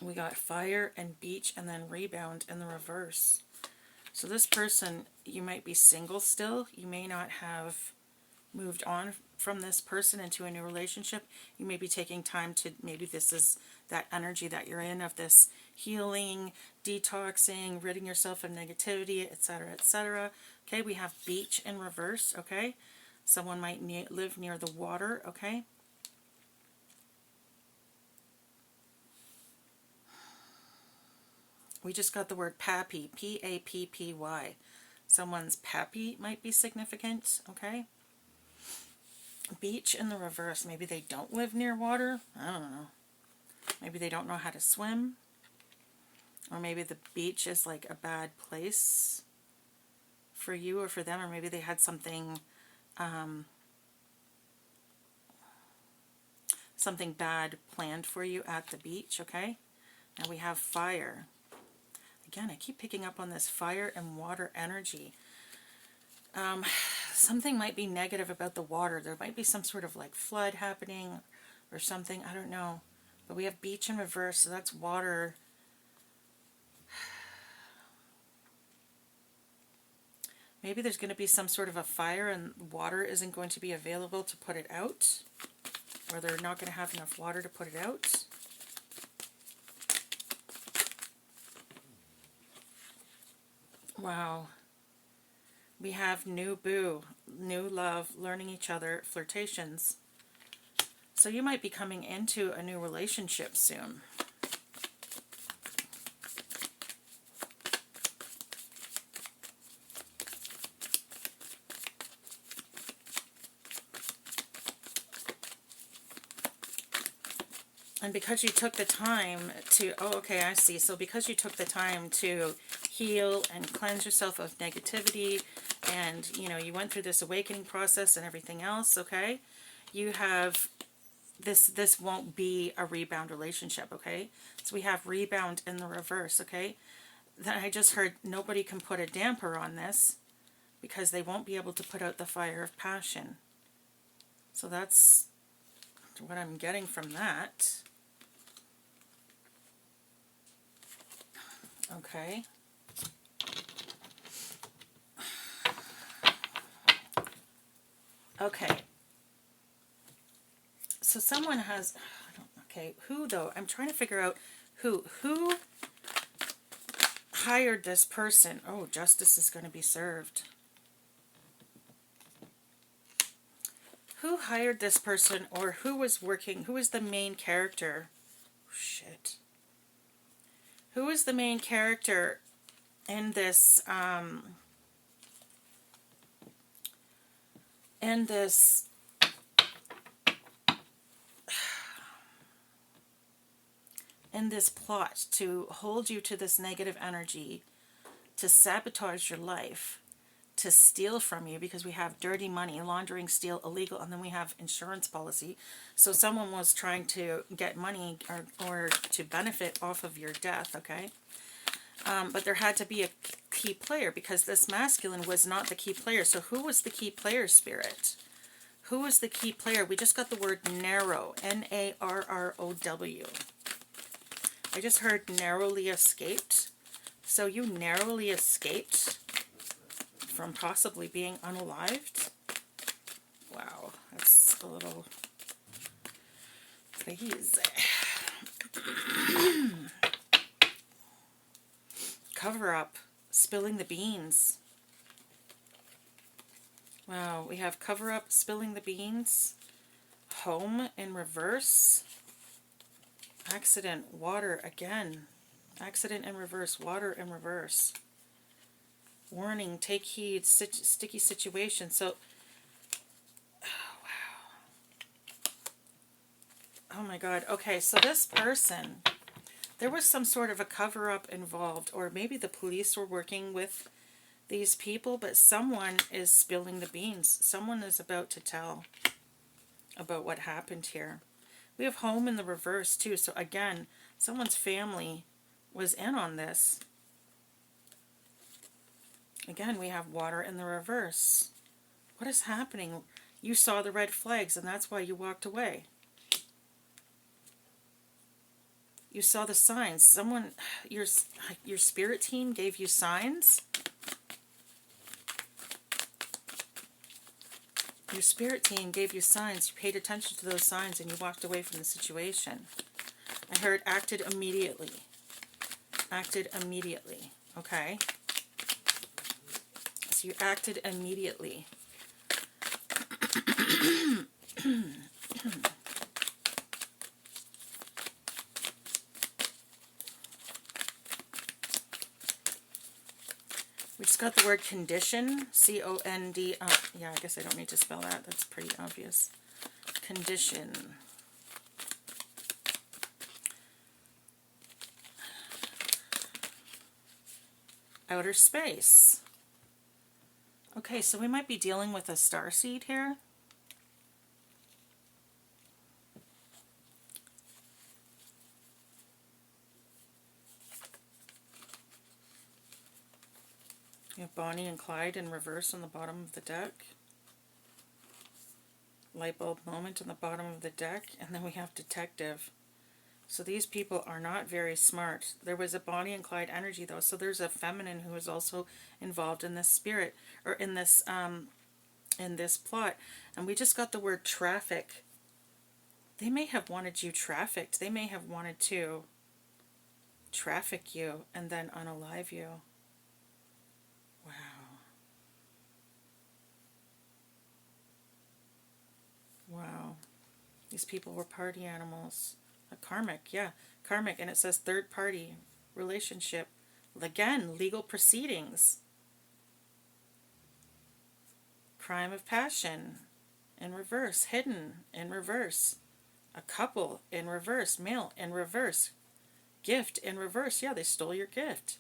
We got fire and beach and then rebound in the reverse. So this person, you might be single still. You may not have moved on from this person into a new relationship. You may be taking time to, maybe this is that energy that you're in of this healing, detoxing, ridding yourself of negativity, etc., etc. Okay, we have beach in reverse, okay? Someone might live near the water, okay? We just got the word pappy, P-A-P-P-Y. Someone's pappy might be significant, okay? Beach in the reverse. Maybe they don't live near water. I don't know. Maybe they don't know how to swim. Or maybe the beach is like a bad place for you or for them. Or maybe they had something something bad planned for you at the beach, okay? Now we have fire. Again, I keep picking up on this fire and water energy. Something might be negative about the water. There might be some sort of like flood happening or something. I don't know. But we have beach in reverse, so that's water. Maybe there's going to be some sort of a fire and water isn't going to be available to put it out. Or they're not going to have enough water to put it out. Wow. We have new boo, new love, learning each other, flirtations. So you might be coming into a new relationship soon. And because you took the time to, oh, okay, I see. So because you took the time to heal and cleanse yourself of negativity, and, you know, you went through this awakening process and everything else, okay? You have, this won't be a rebound relationship, okay? So we have rebound in the reverse, okay? Then I just heard nobody can put a damper on this because they won't be able to put out the fire of passion. So that's what I'm getting from that. Okay. Okay. So someone has, okay, who though? I'm trying to figure out who hired this person. Oh, justice is going to be served. Who hired this person, or who was working, who is the main character? Oh, shit. Who is the main character in this, in this plot to hold you to this negative energy, to sabotage your life, to steal from you, because we have dirty money, laundering, steal, illegal, and then we have insurance policy. So someone was trying to get money or to benefit off of your death, okay? But there had to be a key player because this masculine was not the key player. So who was the key player, Spirit? Who was the key player? We just got the word narrow, N-A-R-R-O-W. I just heard narrowly escaped. So you narrowly escaped from possibly being unalived? Wow, that's a little crazy. Cover up, spilling the beans. Wow, we have cover up, spilling the beans. Home in reverse. Accident, water again. Accident in reverse, water in reverse. Warning, take heed, sticky situation. So, oh, wow. Oh my God. Okay, so this person, there was some sort of a cover-up involved, or maybe the police were working with these people, but someone is spilling the beans. Someone is about to tell about what happened here. We have home in the reverse too, so again, someone's family was in on this. Again, we have water in the reverse. What is happening? You saw the red flags and that's why you walked away. You saw the signs. Someone, your spirit team gave you signs. Your spirit team gave you signs. You paid attention to those signs and you walked away from the situation. I heard acted immediately. Acted immediately. Okay. So you acted immediately. We just got the word condition. C-O-N-D. Yeah, I guess I don't need to spell that. That's pretty obvious. Condition. Outer space. Okay, so we might be dealing with a starseed here. You have Bonnie and Clyde in reverse on the bottom of the deck. Light bulb moment on the bottom of the deck. And then we have detective. So these people are not very smart. There was a Bonnie and Clyde energy though. So there's a feminine who is also involved in this spirit, or in this plot. And we just got the word traffic. They may have wanted you trafficked. They may have wanted to traffic you and then unalive you. Wow. Wow. These people were party animals. A karmic, yeah. Karmic, and it says third party relationship. Again, legal proceedings. Crime of passion in reverse. Hidden in reverse. A couple in reverse. Male in reverse. Gift in reverse. Yeah, they stole your gift.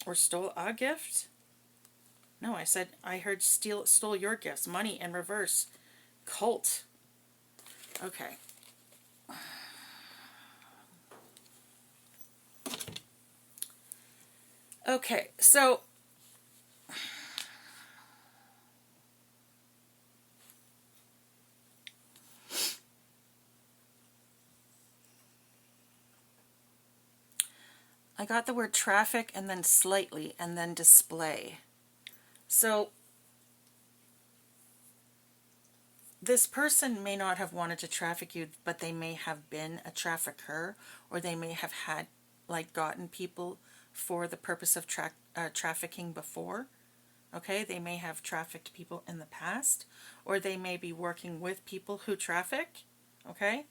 Or stole a gift? No, I heard stole your gifts. Money in reverse. Cult. Okay. Okay, so I got the word traffic and then slightly and then display. So this person may not have wanted to traffic you, but they may have been a trafficker, or they may have had, like, gotten people for the purpose of trafficking before. Okay, they may have trafficked people in the past, or they may be working with people who traffic. Okay.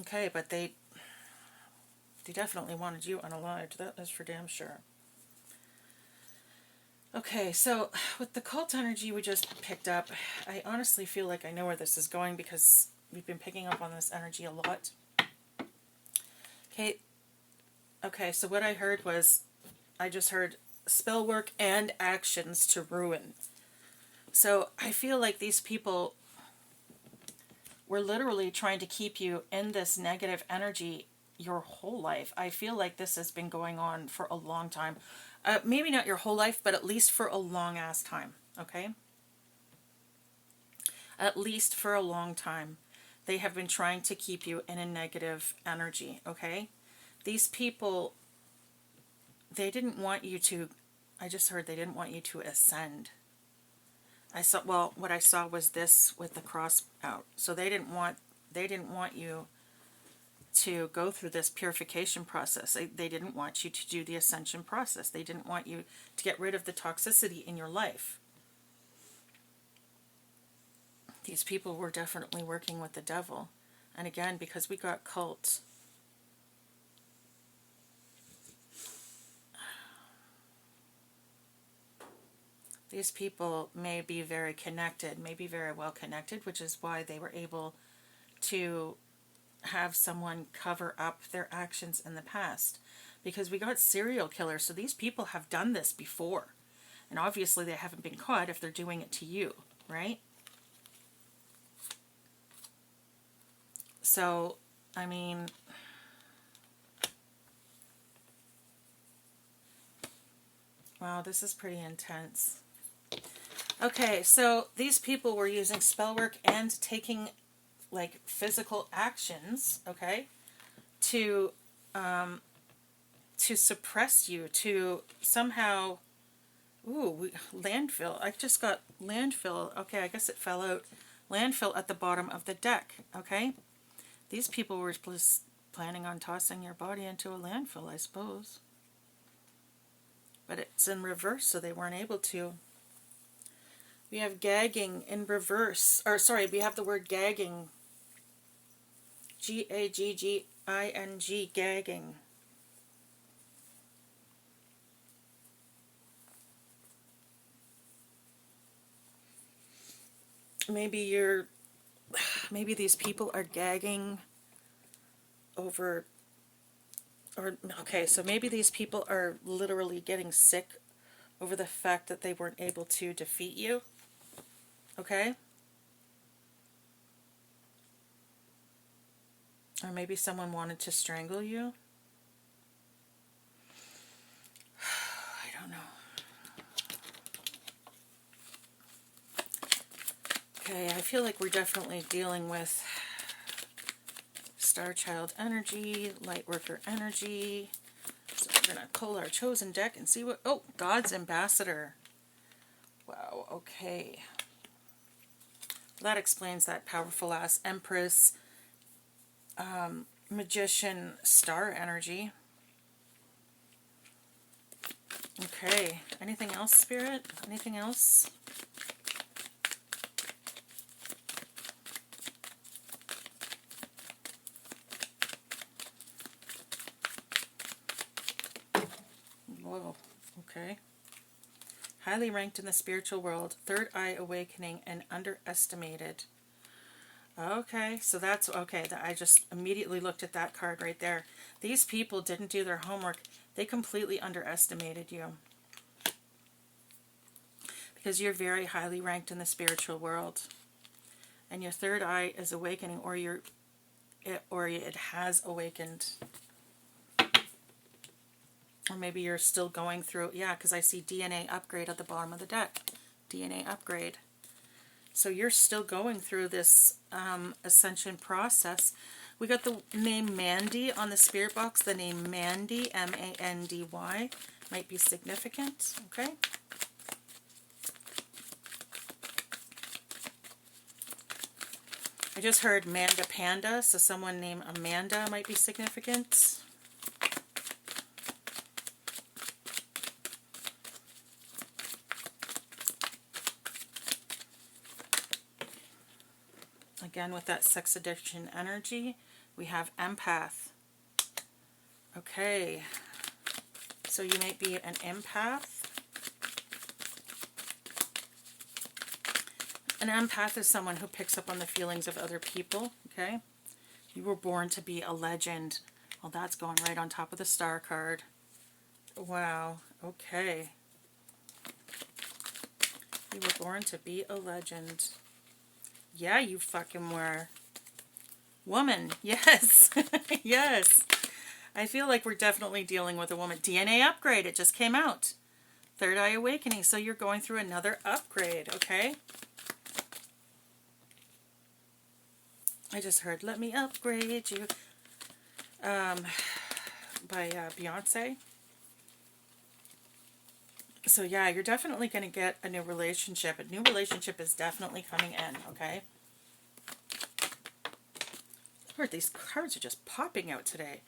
Okay, but they definitely wanted you unalived. That is for damn sure. Okay, so with the cult energy we just picked up, I honestly feel like I know where this is going because we've been picking up on this energy a lot. Okay, so what I heard was, I just heard spell work and actions to ruin. So I feel like these people were literally trying to keep you in this negative energy your whole life. I feel like this has been going on for a long time. Maybe not your whole life, but at least for a long ass time, okay? At least for a long time. They have been trying to keep you in a negative energy, okay? These people, they didn't want you to, I just heard they didn't want you to ascend. I saw, well, what I saw was this with the cross out. So they didn't want you to go through this purification process. They didn't want you to do the ascension process. They didn't want you to get rid of the toxicity in your life. These people were definitely working with the devil. And again, because we got cult, these people may be very connected, may be very well connected, which is why they were able to have someone cover up their actions in the past. Because we got serial killers, so these people have done this before. And obviously they haven't been caught if they're doing it to you, right? So, I mean, wow, this is pretty intense. Okay, so these people were using spell work and taking like physical actions, okay, to suppress you, to somehow, ooh, landfill. I just got landfill. Okay, I guess it fell out. Landfill at the bottom of the deck, okay? These people were just planning on tossing your body into a landfill, I suppose. But it's in reverse, so they weren't able to. We have gagging in reverse. Or, sorry, we have the word gagging. Gagging, gagging. Maybe these people are gagging over, or, okay, so maybe these people are literally getting sick over the fact that they weren't able to defeat you, okay? Or maybe someone wanted to strangle you. I don't know. Okay, I feel like we're definitely dealing with Star Child energy, Lightworker energy. So we're going to pull our chosen deck and see what... Oh, God's Ambassador. Wow, okay. That explains that powerful ass Empress, Magician, Star energy. Okay, anything else, Spirit? Anything else? Whoa, okay. Highly ranked in the spiritual world, third eye awakening, and underestimated. Okay, so that's, okay, I just immediately looked at that card right there. These people didn't do their homework. They completely underestimated you. Because you're very highly ranked in the spiritual world. And your third eye is awakening, or it has awakened. Or maybe you're still going through, yeah, because I see DNA upgrade at the bottom of the deck. DNA upgrade. So you're still going through this ascension process. We got the name Mandy on the spirit box. The name Mandy, M-A-N-D-Y, might be significant, okay? I just heard Manda Panda, so someone named Amanda might be significant. Again, with that sex addiction energy, we have empath. Okay, so you might be an empath. An empath is someone who picks up on the feelings of other people, okay? You were born to be a legend. Well, that's going right on top of the star card. Wow, okay. You were born to be a legend. Yeah, you fucking were. Woman, yes. Yes. I feel like we're definitely dealing with a woman. DNA upgrade, it just came out. Third eye awakening, so you're going through another upgrade, okay? I just heard Let Me Upgrade You by Beyonce. So yeah, you're definitely going to get a new relationship. A new relationship is definitely coming in, okay? Lord, these cards are just popping out today.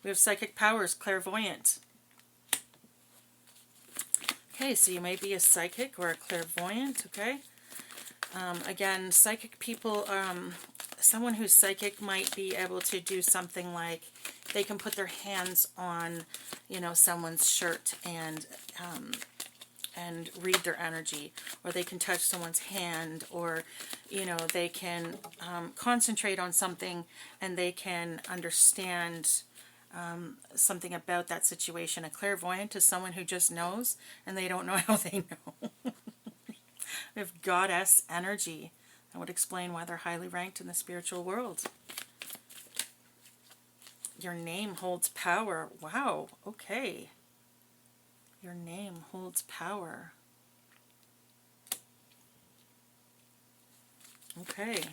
We have psychic powers, clairvoyant. Okay, so you may be a psychic or a clairvoyant, okay? Again, psychic people, someone who's psychic might be able to do something like they can put their hands on, you know, someone's shirt and read their energy, or they can touch someone's hand, or, you know, they can concentrate on something and they can understand something about that situation. A clairvoyant is someone who just knows and they don't know how they know. We have goddess energy. That would explain why they're highly ranked in the spiritual world. Your name holds power. Wow, okay. Your name holds power. Okay.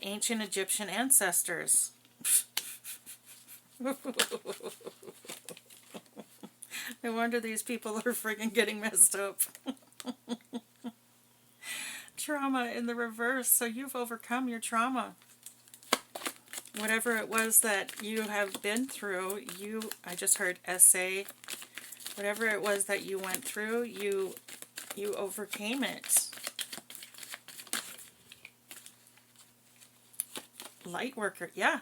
Ancient Egyptian ancestors. No wonder these people are friggin' getting messed up. Trauma in the reverse, so you've overcome your trauma. Whatever it was that you have been through, I just heard essay, whatever it was that you went through, you overcame it. Light worker, yeah.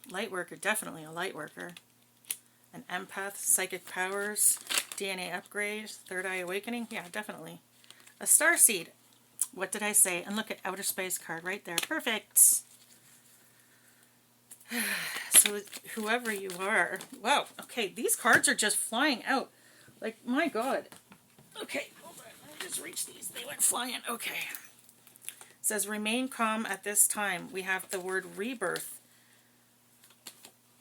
Light worker, definitely a light worker. An empath, psychic powers, DNA upgrade, third eye awakening, yeah, definitely. A starseed. What did I say? And look at outer space card right there. Perfect. So whoever you are. Wow, okay, these cards are just flying out. Like, my God. Okay, hold on. Let me just reach these. They went flying. Okay. It says, remain calm at this time. We have the word rebirth.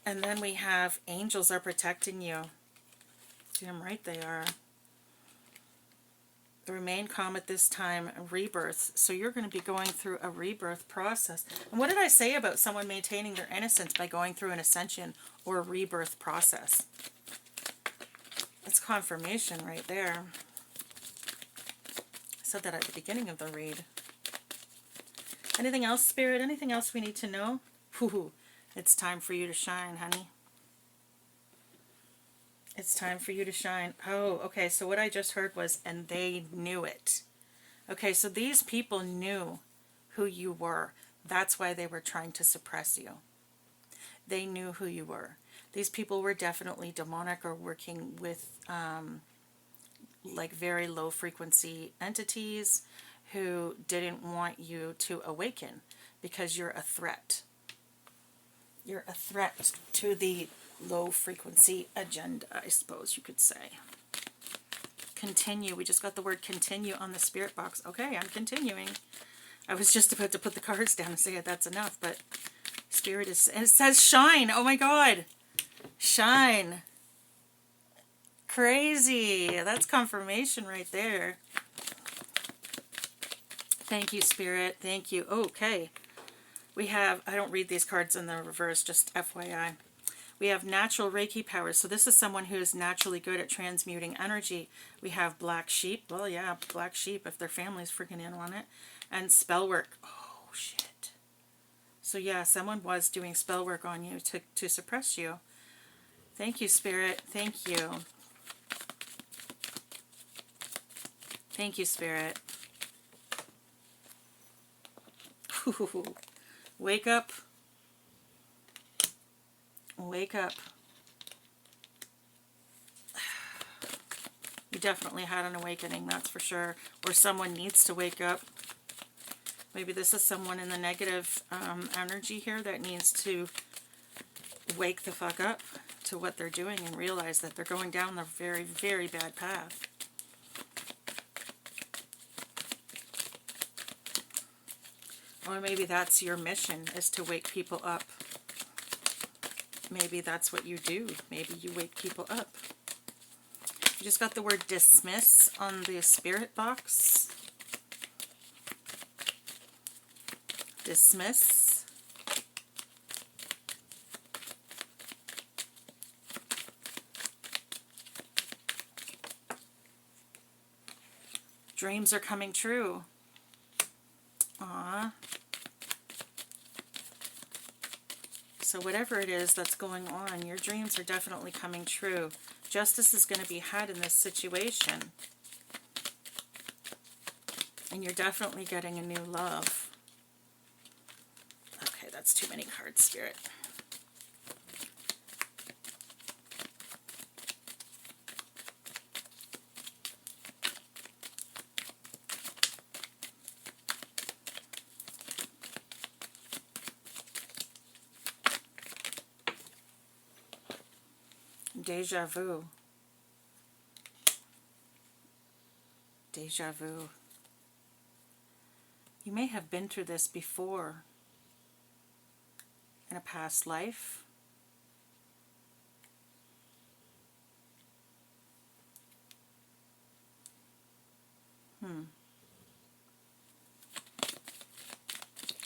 And then we have angels are protecting you. Damn right they are. Remain calm at this time, rebirth. So you're going to be going through a rebirth process. And what did I say about someone maintaining their innocence by going through an ascension or a rebirth process? It's confirmation right there. I said that at the beginning of the read. Anything else, Spirit? Anything else we need to know? Whew, it's time for you to shine, honey. It's time for you to shine. Oh, okay, so what I just heard was, and they knew it. Okay, so these people knew who you were. That's why they were trying to suppress you. They knew who you were. These people were definitely demonic or working with like very low frequency entities who didn't want you to awaken because you're a threat. You're a threat to the low frequency agenda, I suppose you could say. Continue. We just got the word continue on the spirit box. Okay, I'm continuing. I was just about to put the cards down and say that's enough, but spirit is, and it says shine. Oh my God. Shine. Crazy. That's confirmation right there. Thank you, Spirit. Thank you. Okay. We have, I don't read these cards in the reverse, just FYI. We have natural Reiki powers. So this is someone who is naturally good at transmuting energy. We have black sheep. Well, yeah, black sheep if their family's freaking in on it. And spell work. Oh, shit. So yeah, someone was doing spell work on you to suppress you. Thank you, Spirit. Thank you. Thank you, Spirit. Ooh. Wake up. Wake up. You definitely had an awakening, that's for sure. Or someone needs to wake up. Maybe this is someone in the negative energy here that needs to wake the fuck up to what they're doing and realize that they're going down the very, very bad path. Or maybe that's your mission, is to wake people up. Maybe that's what you do. Maybe you wake people up. You just got the word dismiss on the spirit box. Dismiss. Dreams are coming true. Aww. So whatever it is that's going on, your dreams are definitely coming true. Justice is going to be had in this situation. And you're definitely getting a new love. Okay, that's too many cards, Spirit. Deja vu. Deja vu. You may have been through this before in a past life.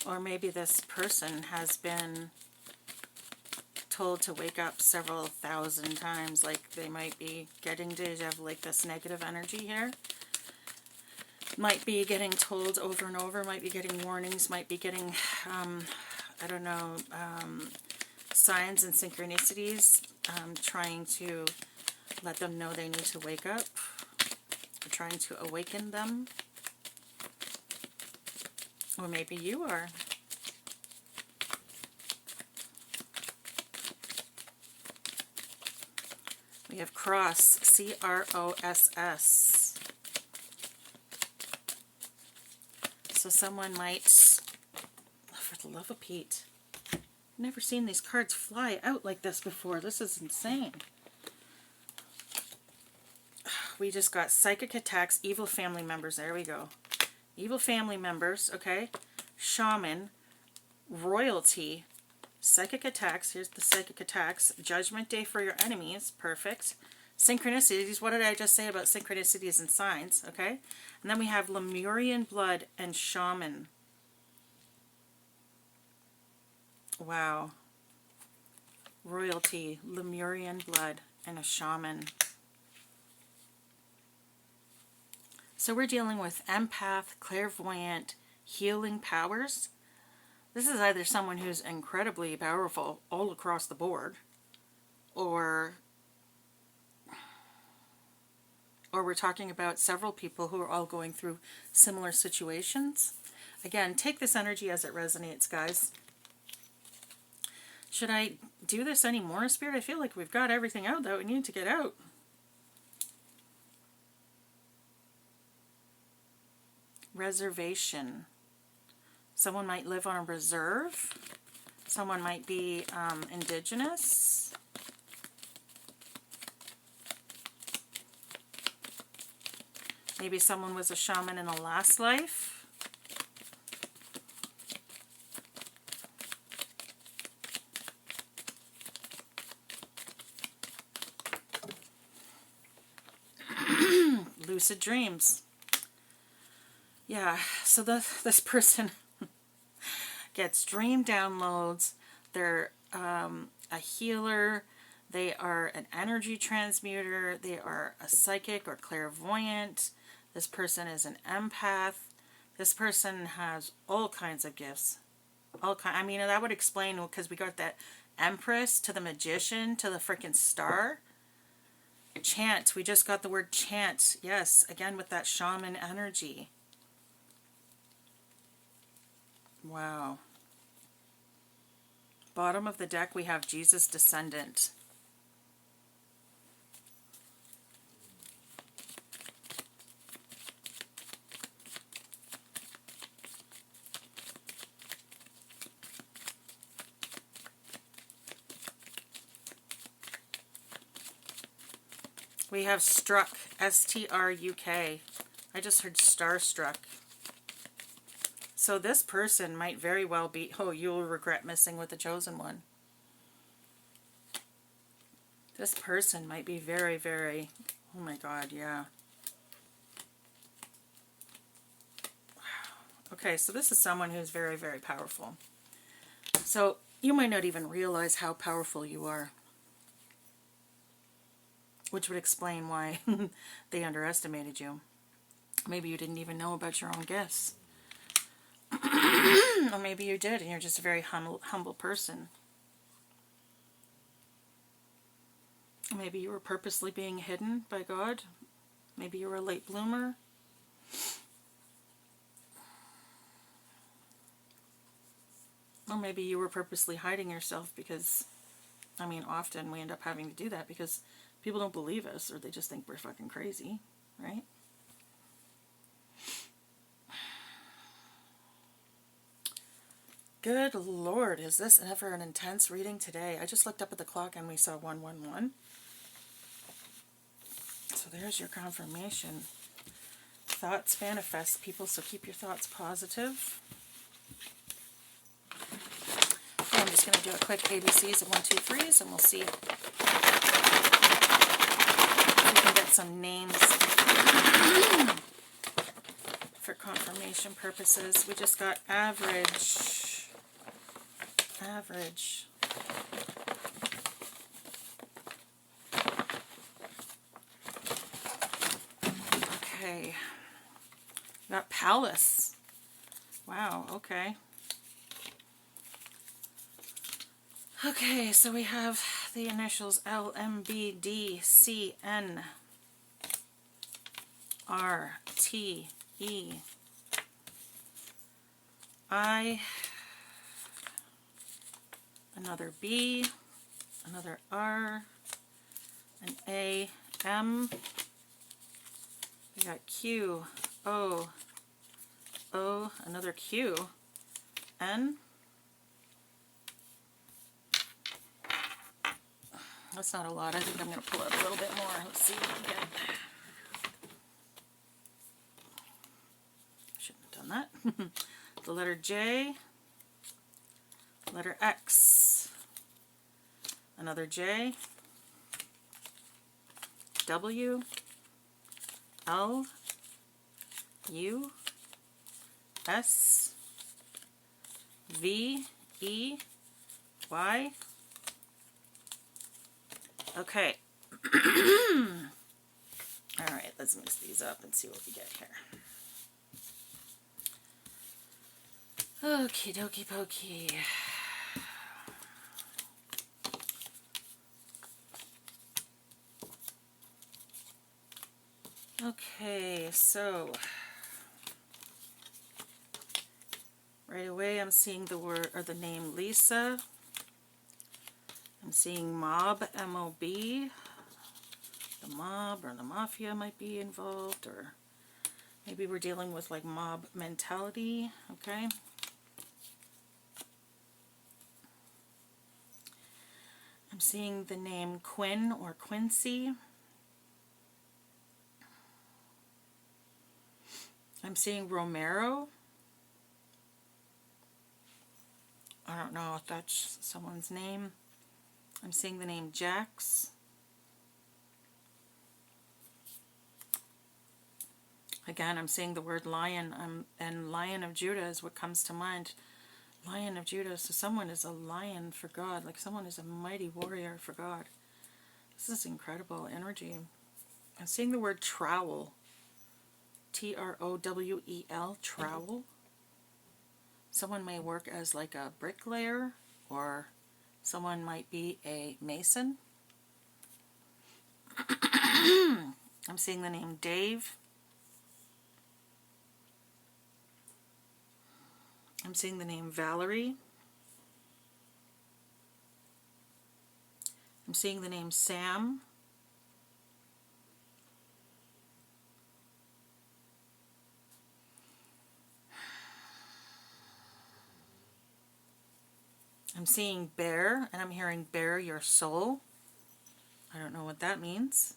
Or maybe this person has been told to wake up several thousand times, like they might be getting deja vu, like this negative energy here. Might be getting told over and over, might be getting warnings, might be getting, I don't know, signs and synchronicities, trying to let them know they need to wake up, or trying to awaken them. Or maybe you are. We have cross, C-R-O-S-S. So someone might, for the love of Pete, I've never seen these cards fly out like this before. This is insane. We just got psychic attacks, evil family members. There we go. Evil family members, okay. Shaman, royalty, psychic attacks. Here's the psychic attacks. Judgment day for your enemies. Perfect. Synchronicities. What did I just say about synchronicities and signs? Okay. And then we have Lemurian blood and shaman. Wow. Royalty, Lemurian blood, and a shaman. So we're dealing with empath, clairvoyant, healing powers. This is either someone who's incredibly powerful all across the board, or we're talking about several people who are all going through similar situations. Again, take this energy as it resonates, guys. Should I do this anymore, Spirit? I feel like we've got everything out that we need to get out. Reservation. Someone might live on a reserve. Someone might be indigenous. Maybe someone was a shaman in a last life. Lucid dreams. Yeah, so this person gets dream downloads. They're a healer. They are an energy transmuter. They are a psychic or clairvoyant. This person is an empath. This person has all kinds of gifts. I mean, that would explain, because we got that Empress to the Magician to the freaking Star. Chant. We just got the word chant. Yes, again with that shaman energy. Wow. Bottom of the deck, we have Jesus Descendant. We have struck, S-T-R-U-K. I just heard starstruck. So this person might very well be, oh, you'll regret missing with the chosen one. This person might be very, very, oh my God, yeah. Okay, so this is someone who's very, very powerful. So you might not even realize how powerful you are, which would explain why they underestimated you. Maybe you didn't even know about your own gifts. Or maybe you did, and you're just a very humble person. Maybe you were purposely being hidden by God. Maybe you were a late bloomer. Or maybe you were purposely hiding yourself because, I mean, often we end up having to do that because people don't believe us or they just think we're fucking crazy, right? Good Lord, is this ever an intense reading today? I just looked up at the clock and we saw 111. So there's your confirmation. Thoughts manifest, people, so keep your thoughts positive. I'm just going to do a quick ABCs of 1, 2, 3s, and we'll see if we can get some names for confirmation purposes. We just got average. Average. Okay. We got palace. Wow, okay. Okay, so we have the initials L, M, B, D, C, N, R, T, E, I, another B, another R, an A, M, we got Q, O, O, another Q, N. That's not a lot. I think I'm going to pull out a little bit more. Let's see what we get. Shouldn't have done that. The letter J, letter X, another J, W, L, U, S, V, E, Y. Okay. Alright, let's mix these up and see what we get here. Okie dokie pokey. Okay, so right away I'm seeing the word or the name Lisa. I'm seeing mob, M-O-B. The mob or the mafia might be involved, or maybe we're dealing with like mob mentality, okay? I'm seeing the name Quinn or Quincy. I'm seeing Romero. I don't know if that's someone's name. I'm seeing the name Jax. Again, I'm seeing the word lion, and Lion of Judah is what comes to mind. Lion of Judah, so someone is a lion for God, like someone is a mighty warrior for God. This is incredible energy. I'm seeing the word trowel, T-R-O-W-E-L, trowel. Someone may work as like a bricklayer, or someone might be a mason. I'm seeing the name Dave. I'm seeing the name Valerie. I'm seeing the name Sam. I'm seeing bear, and I'm hearing bare your soul. I don't know what that means.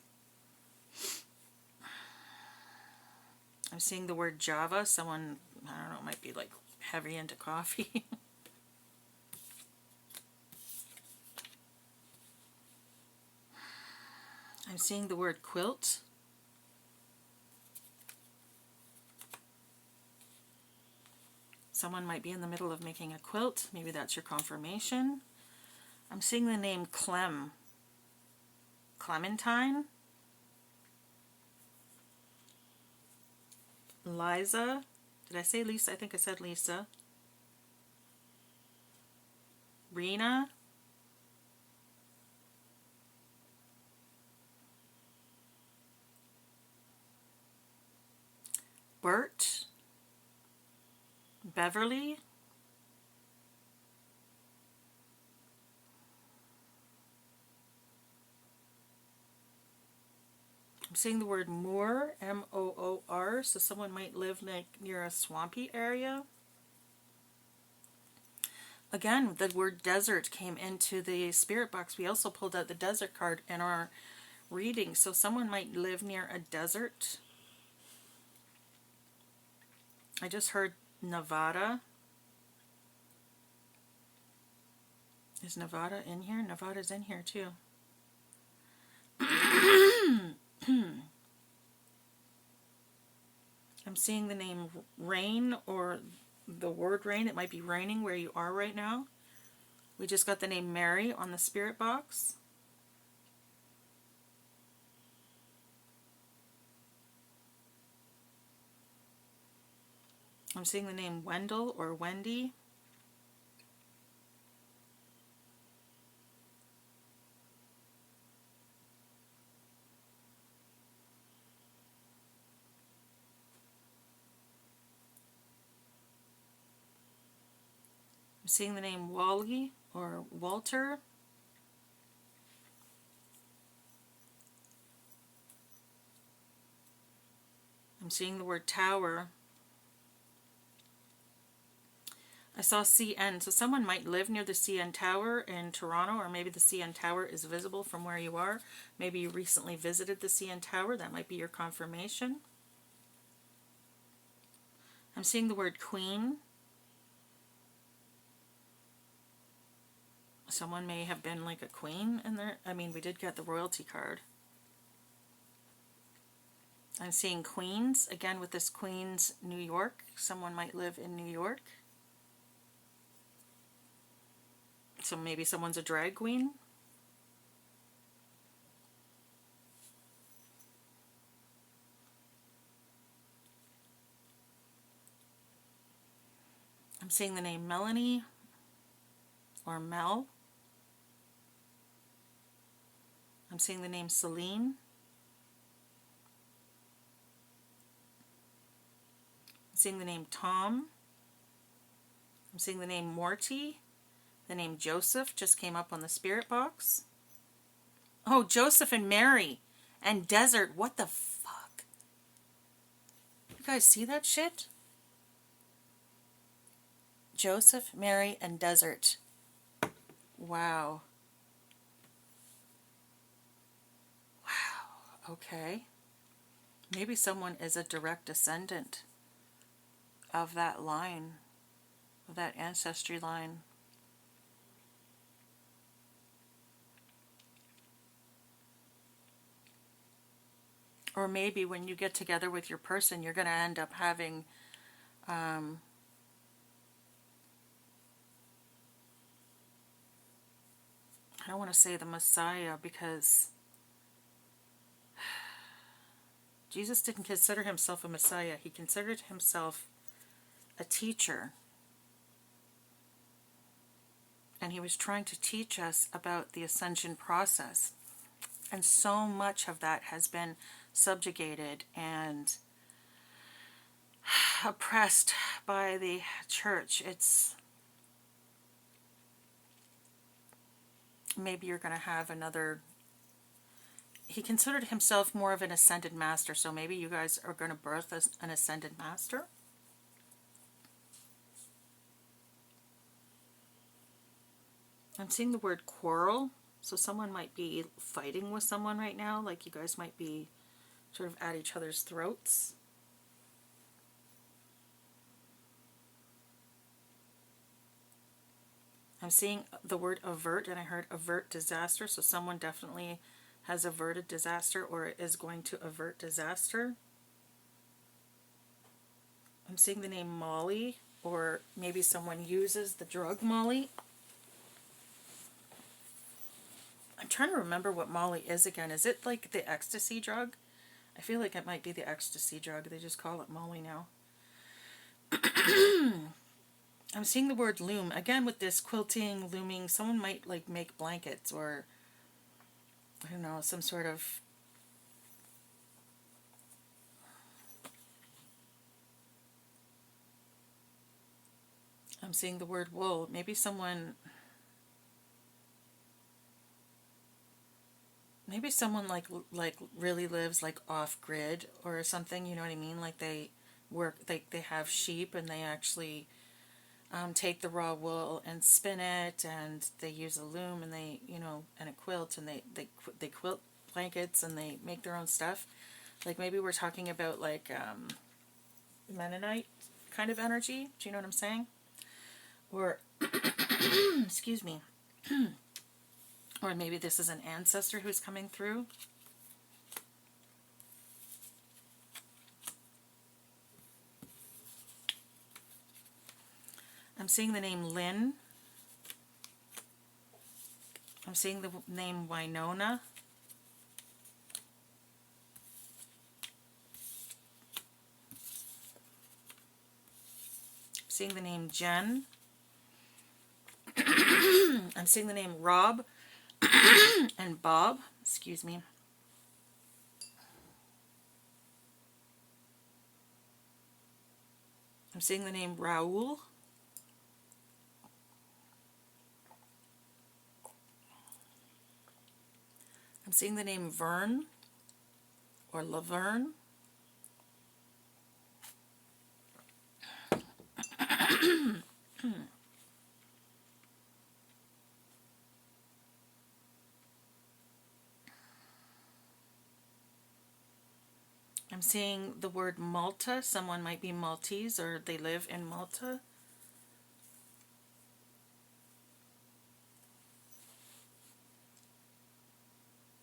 I'm seeing the word Java. Someone, I don't know, might be like heavy into coffee. I'm seeing the word quilt. Someone might be in the middle of making a quilt. Maybe that's your confirmation. I'm seeing the name Clementine. Liza. Did I say Lisa? I think I said Lisa. Rena. Bert. Beverly. I'm seeing the word moor, M-O-O-R, so someone might live near a swampy area. Again, the word desert came into the spirit box. We also pulled out the desert card in our reading, so someone might live near a desert. I just heard Nevada. Is Nevada in here? Nevada's in here too. I'm seeing the name rain, or the word rain. It might be raining where you are right now. We just got the name Mary on the spirit box. I'm seeing the name Wendell or Wendy. I'm seeing the name Wally or Walter. I'm seeing the word tower. I saw CN, so someone might live near the CN Tower in Toronto, or maybe the CN Tower is visible from where you are. Maybe you recently visited the CN Tower. That might be your confirmation. I'm seeing the word queen. Someone may have been like a queen in there. I mean, we did get the royalty card. I'm seeing Queens, again with this Queens, New York. Someone might live in New York. So maybe someone's a drag queen. I'm seeing the name Melanie or Mel. I'm seeing the name Celine. I'm seeing the name Tom. I'm seeing the name Morty. The name Joseph just came up on the spirit box. Oh, Joseph and Mary and Desert. What the fuck? You guys see that shit? Joseph, Mary, and Desert. Wow. Wow. Okay. Maybe someone is a direct descendant of that line, of that ancestry line. Or maybe when you get together with your person, you're going to end up having I don't want to say the Messiah, because Jesus didn't consider himself a Messiah. He considered himself a teacher. And he was trying to teach us about the ascension process. And so much of that has been subjugated and oppressed by the church. It's maybe you're going to have another. He considered himself more of an ascended master, so maybe you guys are going to birth an ascended master. I'm seeing the word quarrel, so someone might be fighting with someone right now, like you guys might be sort of at each other's throats. I'm seeing the word avert, and I heard avert disaster, so someone definitely has averted disaster or is going to avert disaster. I'm seeing the name Molly, or maybe someone uses the drug Molly. I'm trying to remember what Molly is again. Is it like the ecstasy drug? I feel like it might be the ecstasy drug. They just call it Molly now. I'm seeing the word loom. Again, with this quilting, looming, someone might like make blankets or, I don't know, some sort of... I'm seeing the word wool. Maybe someone like really lives like off grid or something, you know what I mean? Like they work, they have sheep and they actually take the raw wool and spin it, and they use a loom, and they, you know, and a quilt, and they quilt blankets, and they make their own stuff. Like maybe we're talking about like Mennonite kind of energy. Do you know what I'm saying? Or excuse me. Or maybe this is an ancestor who's coming through. I'm seeing the name Lynn. I'm seeing the name Winona. I'm seeing the name Jen. I'm seeing the name Rob and Bob. Excuse me. I'm seeing the name Raoul. I'm seeing the name Vern or Laverne. I'm seeing the word Malta. Someone might be Maltese or they live in Malta.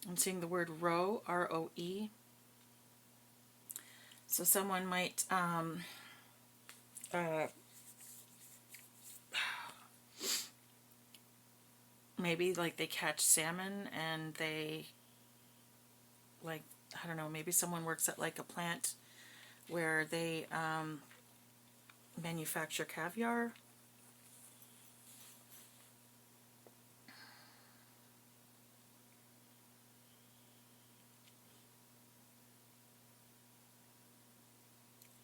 I'm seeing the word roe, R-O-E. So someone might maybe like they catch salmon and they, like, I don't know, maybe someone works at like a plant where they manufacture caviar.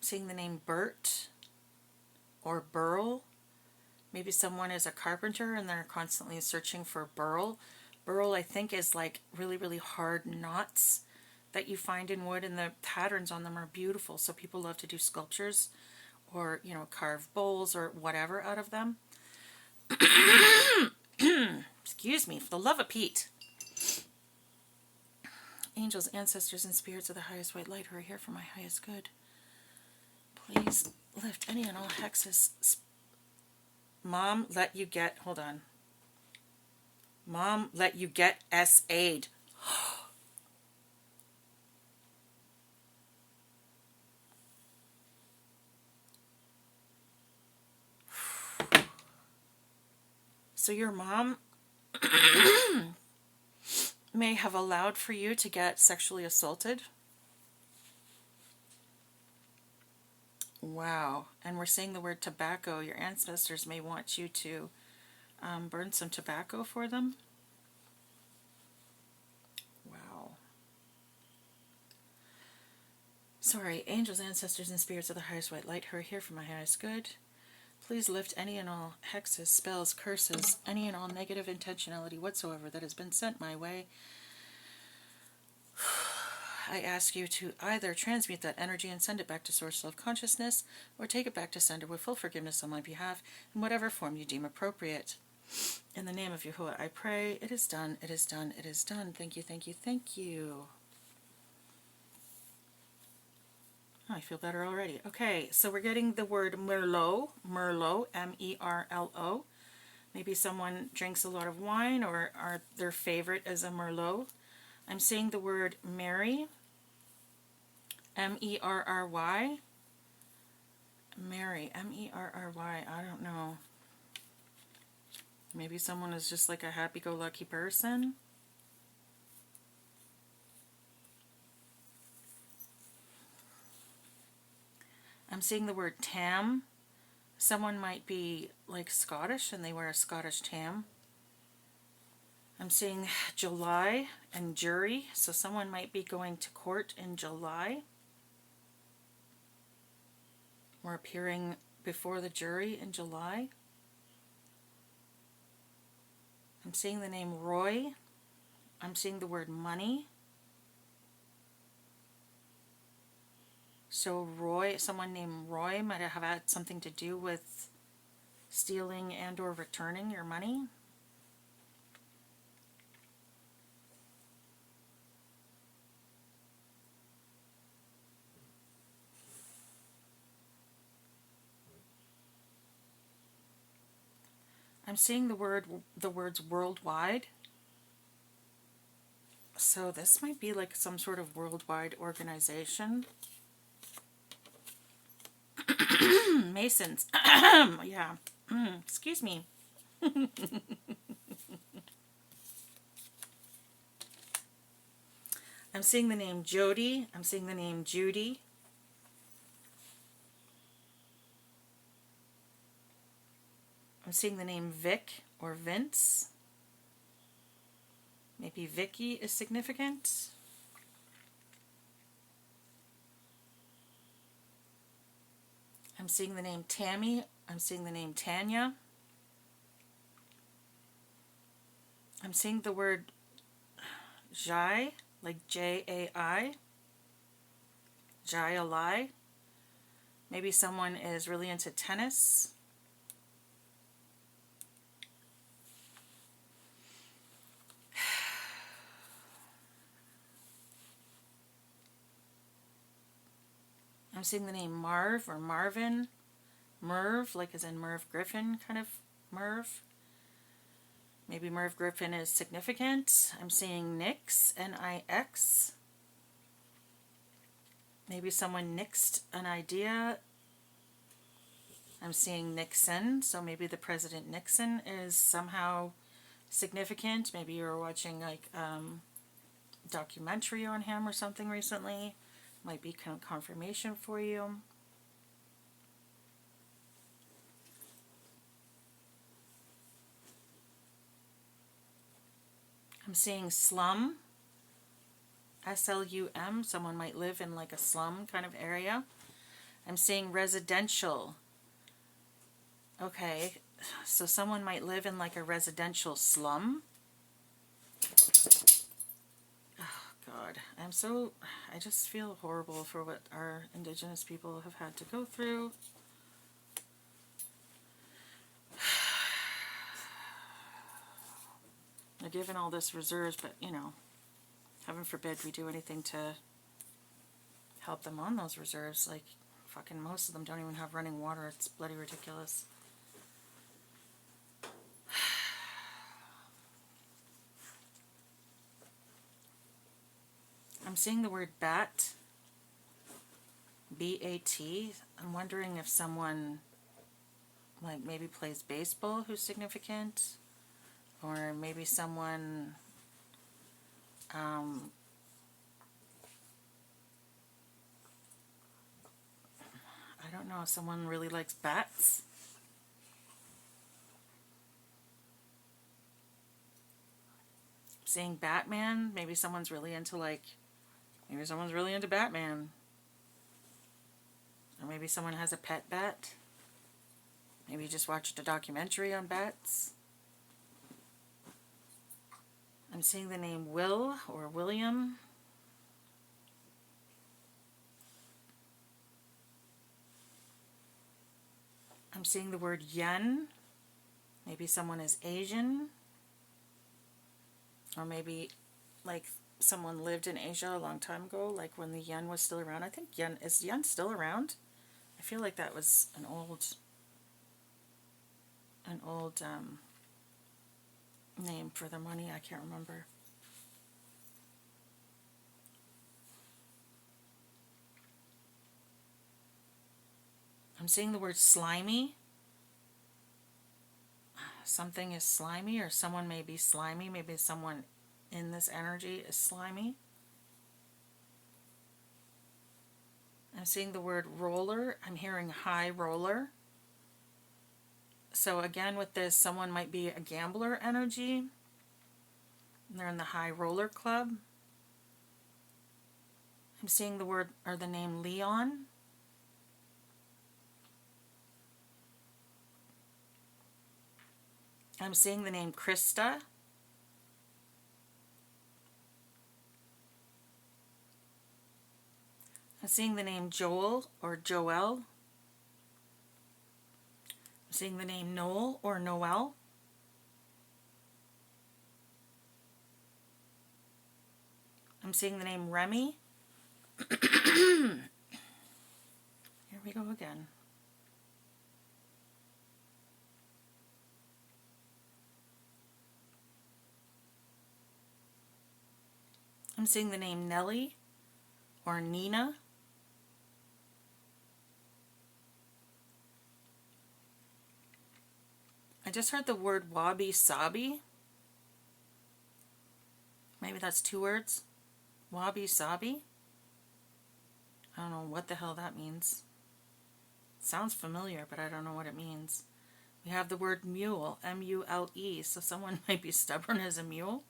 Seeing the name Bert or Burl. Maybe someone is a carpenter and they're constantly searching for burl. Burl, I think, is like really, really hard knots that you find in wood, and the patterns on them are beautiful. So people love to do sculptures or, you know, carve bowls or whatever out of them. Excuse me, for the love of Pete. Angels, ancestors, and spirits of the highest white light who are here for my highest good, please lift any and all hexes. Mom, let you get, hold on. Mom, let you get S-aid. So your mom may have allowed for you to get sexually assaulted. Wow. And we're saying the word tobacco. Your ancestors may want you to burn some tobacco for them. Wow. Sorry, angels, ancestors, and spirits of the highest white light who are here for my highest good, please lift any and all hexes, spells, curses, any and all negative intentionality whatsoever that has been sent my way. I ask you to either transmute that energy and send it back to Source Love Consciousness, or take it back to sender with full forgiveness on my behalf, in whatever form you deem appropriate. In the name of Yahuwah, I pray. It is done, it is done, it is done. Thank you, thank you, thank you. Oh, I feel better already. Okay, so we're getting the word Merlot, Merlot, M-E-R-L-O. Maybe someone drinks a lot of wine or their favorite is a Merlot. I'm seeing the word Merry, M-E-R-R-Y. Merry, M-E-R-R-Y, I don't know. Maybe someone is just like a happy-go-lucky person. I'm seeing the word tam. Someone might be like Scottish and they wear a Scottish tam. I'm seeing July and jury, so someone might be going to court in July or appearing before the jury in July. I'm seeing the name Roy. I'm seeing the word money. So Roy, someone named Roy might have had something to do with stealing and or returning your money. I'm seeing the words worldwide. So this might be like some sort of worldwide organization. Masons. Yeah. Excuse me. I'm seeing the name Jody. I'm seeing the name Judy. I'm seeing the name Vic or Vince. Maybe Vicky is significant. I'm seeing the name Tammy. I'm seeing the name Tanya. I'm seeing the word Jai, like J-A-I. Jai Alai. Maybe someone is really into tennis. I'm seeing the name Marv or Marvin. Merv, like as in Merv Griffin, kind of Merv. Maybe Merv Griffin is significant. I'm seeing Nix, N-I-X. Maybe someone nixed an idea. I'm seeing Nixon, so maybe the President Nixon is somehow significant. Maybe you were watching like documentary on him or something recently. Might be kind of confirmation for you. I'm seeing slum, S-L-U-M. Someone might live in like a slum kind of area. I'm seeing residential. Okay, so someone might live in like a residential slum. Oh God, I just feel horrible for what our Indigenous people have had to go through. They're given all this reserves, but you know, heaven forbid we do anything to help them on those reserves. Like, fucking most of them don't even have running water. It's bloody ridiculous. I'm seeing the word bat, B-A-T. I'm wondering if someone like maybe plays baseball who's significant, or maybe someone I don't know, someone really likes bats. Seeing Batman, maybe someone's really into Batman. Or maybe someone has a pet bat. Maybe you just watched a documentary on bats. I'm seeing the name Will or William. I'm seeing the word yen. Maybe someone is Asian. Or maybe like someone lived in Asia a long time ago, like when the yen was still around. I think is yen still around? I feel like that was an old name for the money. I can't remember. I'm seeing the word slimy. Something is slimy, or someone may be slimy. Maybe someone in this energy is slimy. I'm seeing the word roller. I'm hearing high roller. So again, with this, someone might be a gambler energy. They're in the high roller club. I'm seeing the word or the name Leon. I'm seeing the name Krista. I'm seeing the name Joel or Joel. I'm seeing the name Noel or Noel. I'm seeing the name Remy. Here we go again. I'm seeing the name Nellie or Nina. I just heard the word wabi sabi. Maybe that's 2 words. Wabi sabi. I don't know what the hell that means. It sounds familiar, but I don't know what it means. We have the word mule, M-U-L-E, so someone might be stubborn as a mule,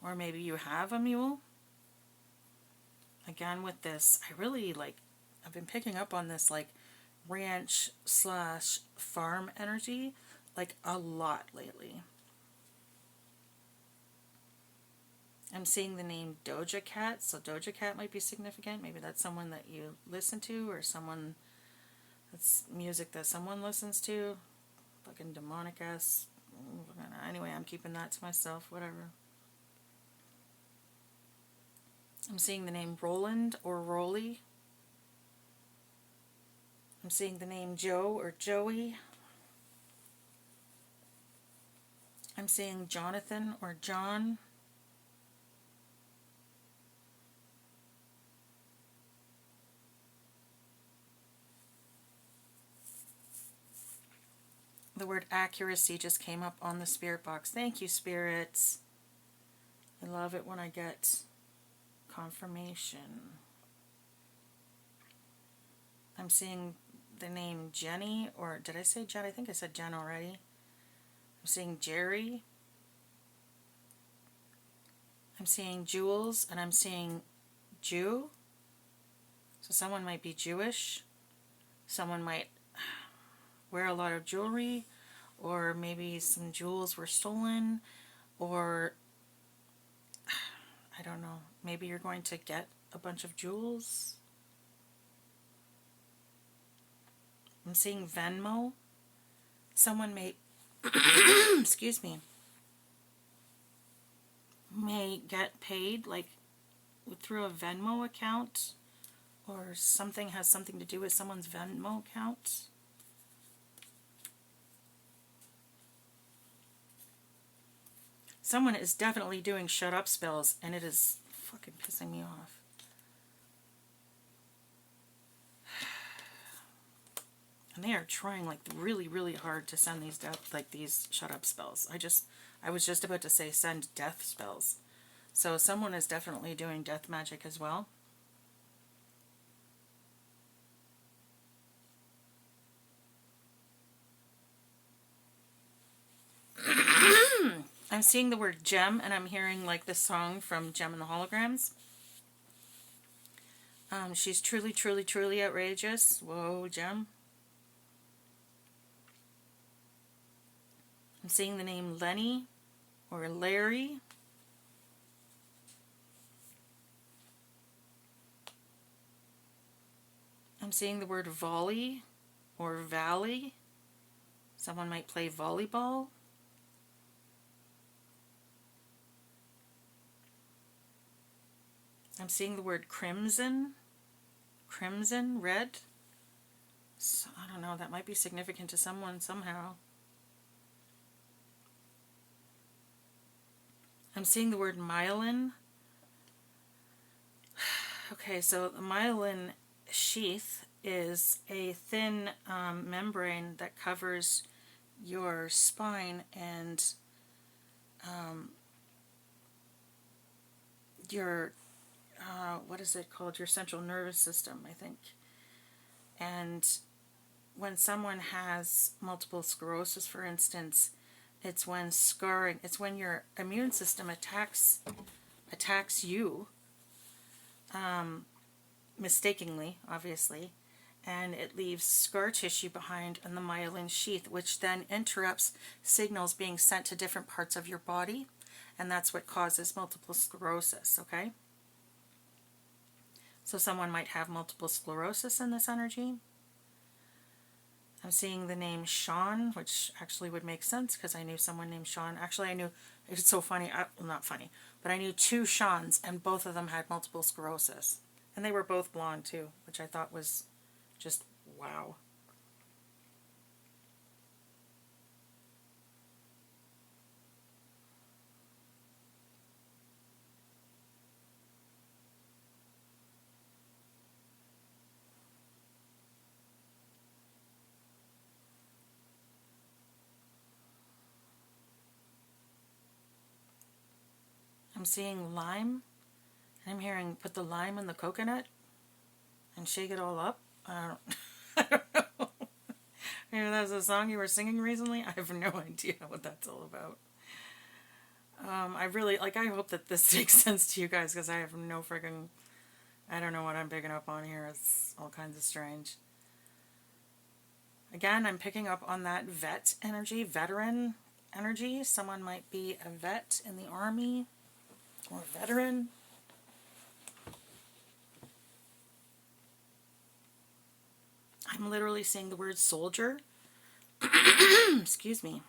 or maybe you have a mule. Again, with this, I've been picking up on this like ranch / farm energy like a lot lately. I'm seeing the name Doja Cat, so Doja Cat might be significant. Maybe that's someone that you listen to, or someone that's music that someone listens to. Fucking demonic ass. Anyway, I'm keeping that to myself, whatever. I'm seeing the name Roland or Rolly. I'm seeing the name Joe or Joey. I'm seeing Jonathan or John. The word accuracy just came up on the spirit box. Thank you, spirits. I love it when I get confirmation. I'm seeing the name Jenny, or did I say Jen? I think I said Jen already. I'm seeing Jerry. I'm seeing Jules, and I'm seeing Jew. So someone might be Jewish. Someone might wear a lot of jewelry, or maybe some jewels were stolen, or I don't know, maybe you're going to get a bunch of jewels. I'm seeing Venmo. Someone may, excuse me, may get paid like through a Venmo account, or something has something to do with someone's Venmo account. Someone is definitely doing shut up spells, and it is fucking pissing me off. And they are trying like really, really hard to send these these shut up spells. I was just about to say send death spells. So someone is definitely doing death magic as well. I'm seeing the word gem, and I'm hearing like the song from Gem and the Holograms. She's truly, truly, truly outrageous. Whoa, Gem. I'm seeing the name Lenny or Larry. I'm seeing the word volley or valley. Someone might play volleyball. I'm seeing the word crimson, red. So, I don't know, that might be significant to someone somehow. I'm seeing the word myelin. Okay, so the myelin sheath is a thin membrane that covers your spine and your, what is it called? Your central nervous system, I think. And when someone has multiple sclerosis, for instance, it's when scarring, it's when your immune system attacks you, mistakenly, obviously, and it leaves scar tissue behind in the myelin sheath, which then interrupts signals being sent to different parts of your body, and that's what causes multiple sclerosis, okay? So someone might have multiple sclerosis in this energy. I'm seeing the name Sean, which actually would make sense because I knew someone named Sean. Actually, I knew, it's so funny, well, not funny, but I knew two Seans, and both of them had multiple sclerosis. And they were both blonde too, which I thought was just wow. I'm seeing lime. I'm hearing put the lime in the coconut and shake it all up. I don't, I don't know. Maybe that's a song you were singing recently. I have no idea what that's all about. I really, like, I hope that this makes sense to you guys because I have no friggin', I don't know what I'm picking up on here. It's all kinds of strange. Again, I'm picking up on that vet energy, veteran energy. Someone might be a vet in the army or a veteran. I'm literally seeing the word soldier. Excuse me.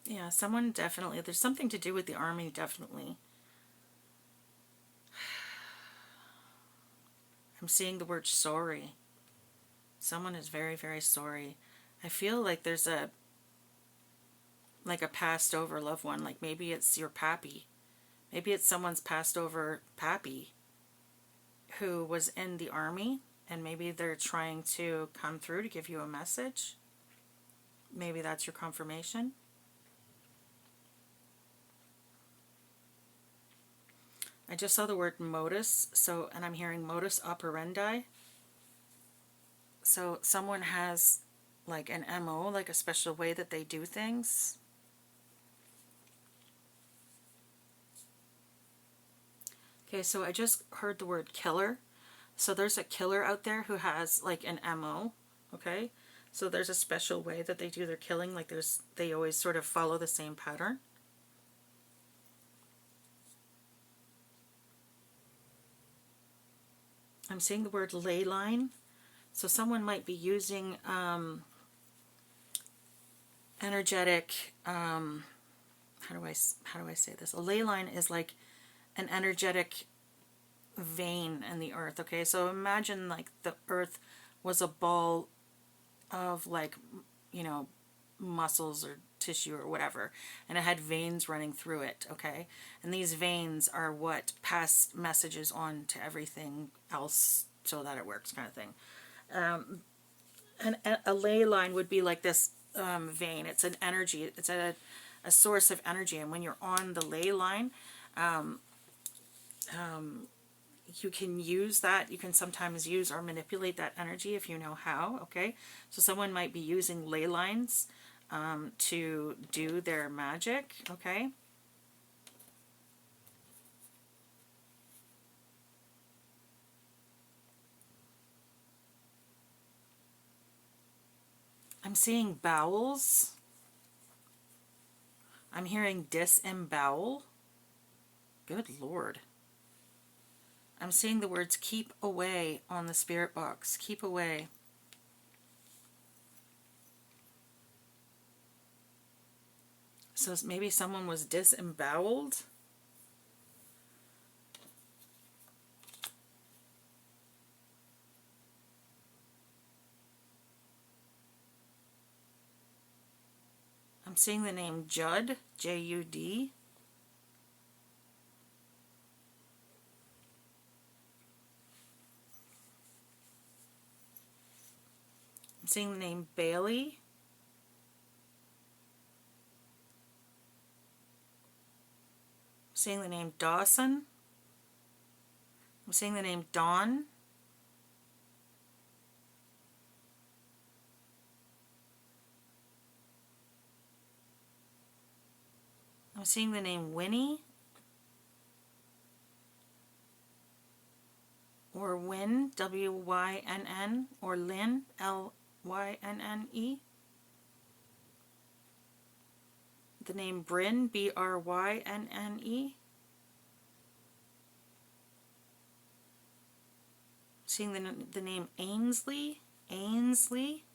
Yeah, someone definitely, there's something to do with the army, definitely. I'm seeing the word sorry. Someone is very, very sorry. I feel like there's like a passed over loved one, like maybe it's your pappy. Maybe it's someone's passed over pappy who was in the army, and maybe they're trying to come through to give you a message. Maybe that's your confirmation. I just saw the word modus, so, and I'm hearing modus operandi. So someone has like an MO, like a special way that they do things. Okay, so I just heard the word killer. So there's a killer out there who has like an MO, okay? So there's a special way that they do their killing, like they always sort of follow the same pattern. I'm seeing the word ley line. So someone might be using energetic, how do I say this? A ley line is like an energetic vein in the earth, okay? So imagine like the earth was a ball of like, you know, muscles or tissue or whatever, and it had veins running through it, okay? And these veins are what pass messages on to everything else so that it works, kind of thing. And a ley line would be like this vein. It's an energy. It's a source of energy. And when you're on the ley line, you can use that. You can sometimes use or manipulate that energy if you know how, okay? So someone might be using ley lines to do their magic, okay? I'm seeing bowels. I'm hearing disembowel. Good Lord. I'm seeing the words keep away on the spirit box. Keep away. So maybe someone was disemboweled. I'm seeing the name Judd, J-U-D. I'm seeing the name Bailey. I'm seeing the name Dawson. I'm seeing the name Dawn. I'm seeing the name Winnie. Or Wynn, W-Y-N-N, or Lynn, L-Y-N-N-E. The name Bryn, B-R-Y-N-N-E. Seeing the name Ainsley, Ainsley.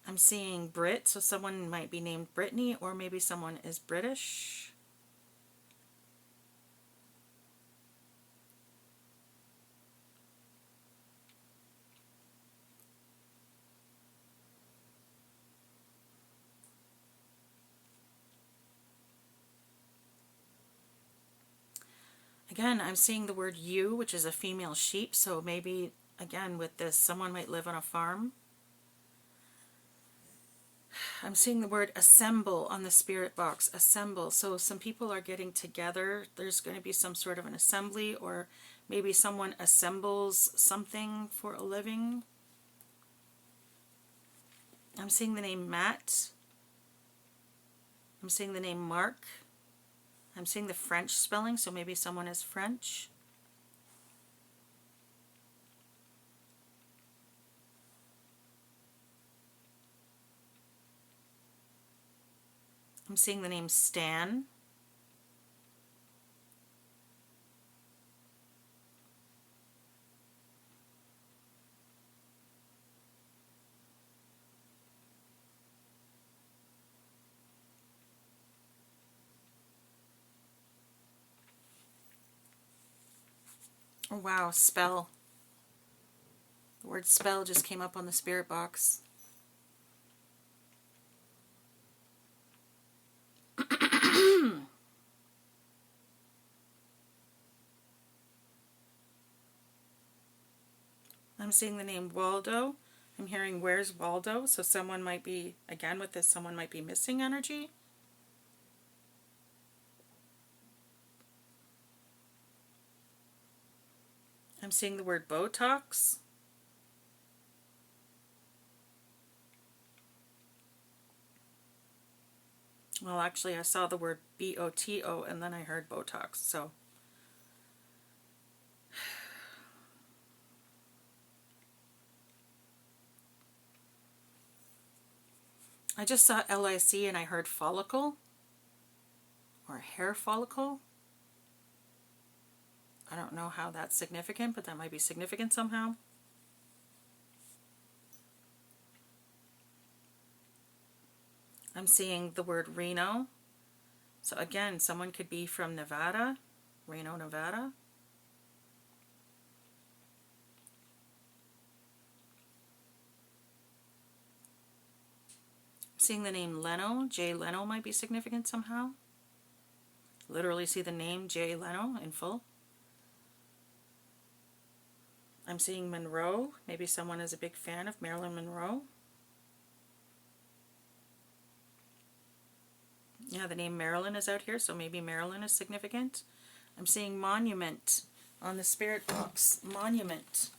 I'm seeing Brit, so someone might be named Brittany, or maybe someone is British. Again, I'm seeing the word ewe, which is a female sheep, so maybe, again, with this, someone might live on a farm. I'm seeing the word assemble on the spirit box, assemble. So some people are getting together. There's going to be some sort of an assembly, or maybe someone assembles something for a living. I'm seeing the name Matt. I'm seeing the name Mark. I'm seeing the French spelling, so maybe someone is French. I'm seeing the name Stan. Oh wow, spell. The word spell just came up on the spirit box. I'm seeing the name Waldo. I'm hearing where's Waldo, so someone might be, again with this, someone might be missing energy. I'm seeing the word Botox. Well, actually, I saw the word B-O-T-O and then I heard Botox, so. I just saw L-I-C and I heard follicle or hair follicle. I don't know how that's significant, but that might be significant somehow. I'm seeing the word Reno. So again, someone could be from Nevada, Reno, Nevada. Seeing the name Leno, Jay Leno might be significant somehow. Literally see the name Jay Leno in full. I'm seeing Monroe. Maybe someone is a big fan of Marilyn Monroe. Yeah, the name Marilyn is out here, so maybe Marilyn is significant. I'm seeing monument on the spirit box. Monument.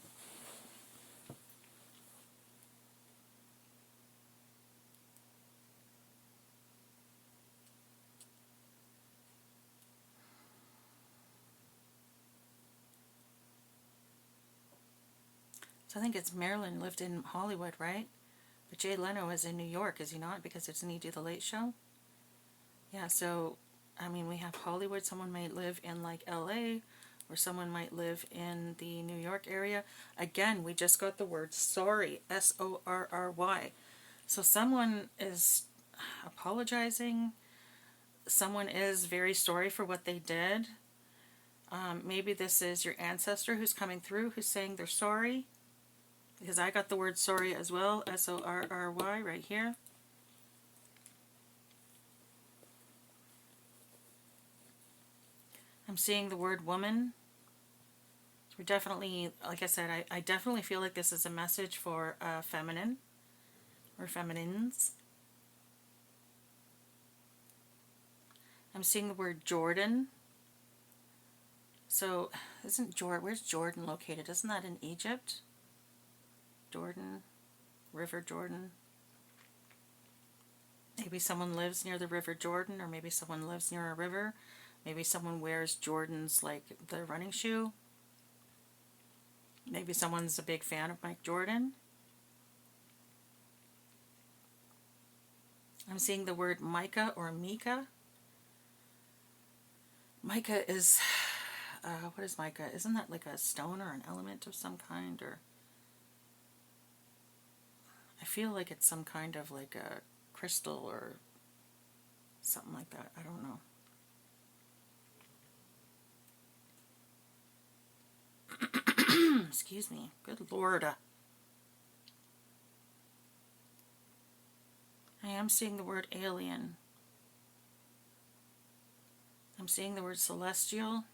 So I think it's Marilyn lived in Hollywood, right? But Jay Leno is in New York, is he not? Because doesn't he do the Late Show? Yeah, so, I mean, we have Hollywood. Someone may live in like LA or someone might live in the New York area. Again, we just got the word sorry, S-O-R-R-Y. So someone is apologizing. Someone is very sorry for what they did. Maybe this is your ancestor who's coming through, who's saying they're sorry. Because I got the word sorry as well, S-O-R-R-Y, right here. I'm seeing the word woman. We're definitely, like I said, I definitely feel like this is a message for feminine or feminines. I'm seeing the word Jordan. So, where's Jordan located? Isn't that in Egypt? Jordan, River Jordan. Maybe someone lives near the River Jordan, or maybe someone lives near a river. Maybe someone wears Jordans like the running shoe. Maybe someone's a big fan of Mike Jordan. I'm seeing the word Micah or Mika. Micah is, what is Micah? Isn't that like a stone or an element of some kind? Or I feel like it's some kind of like a crystal or something like that. I don't know. Excuse me. Good Lord. I am seeing the word alien. I'm seeing the word celestial.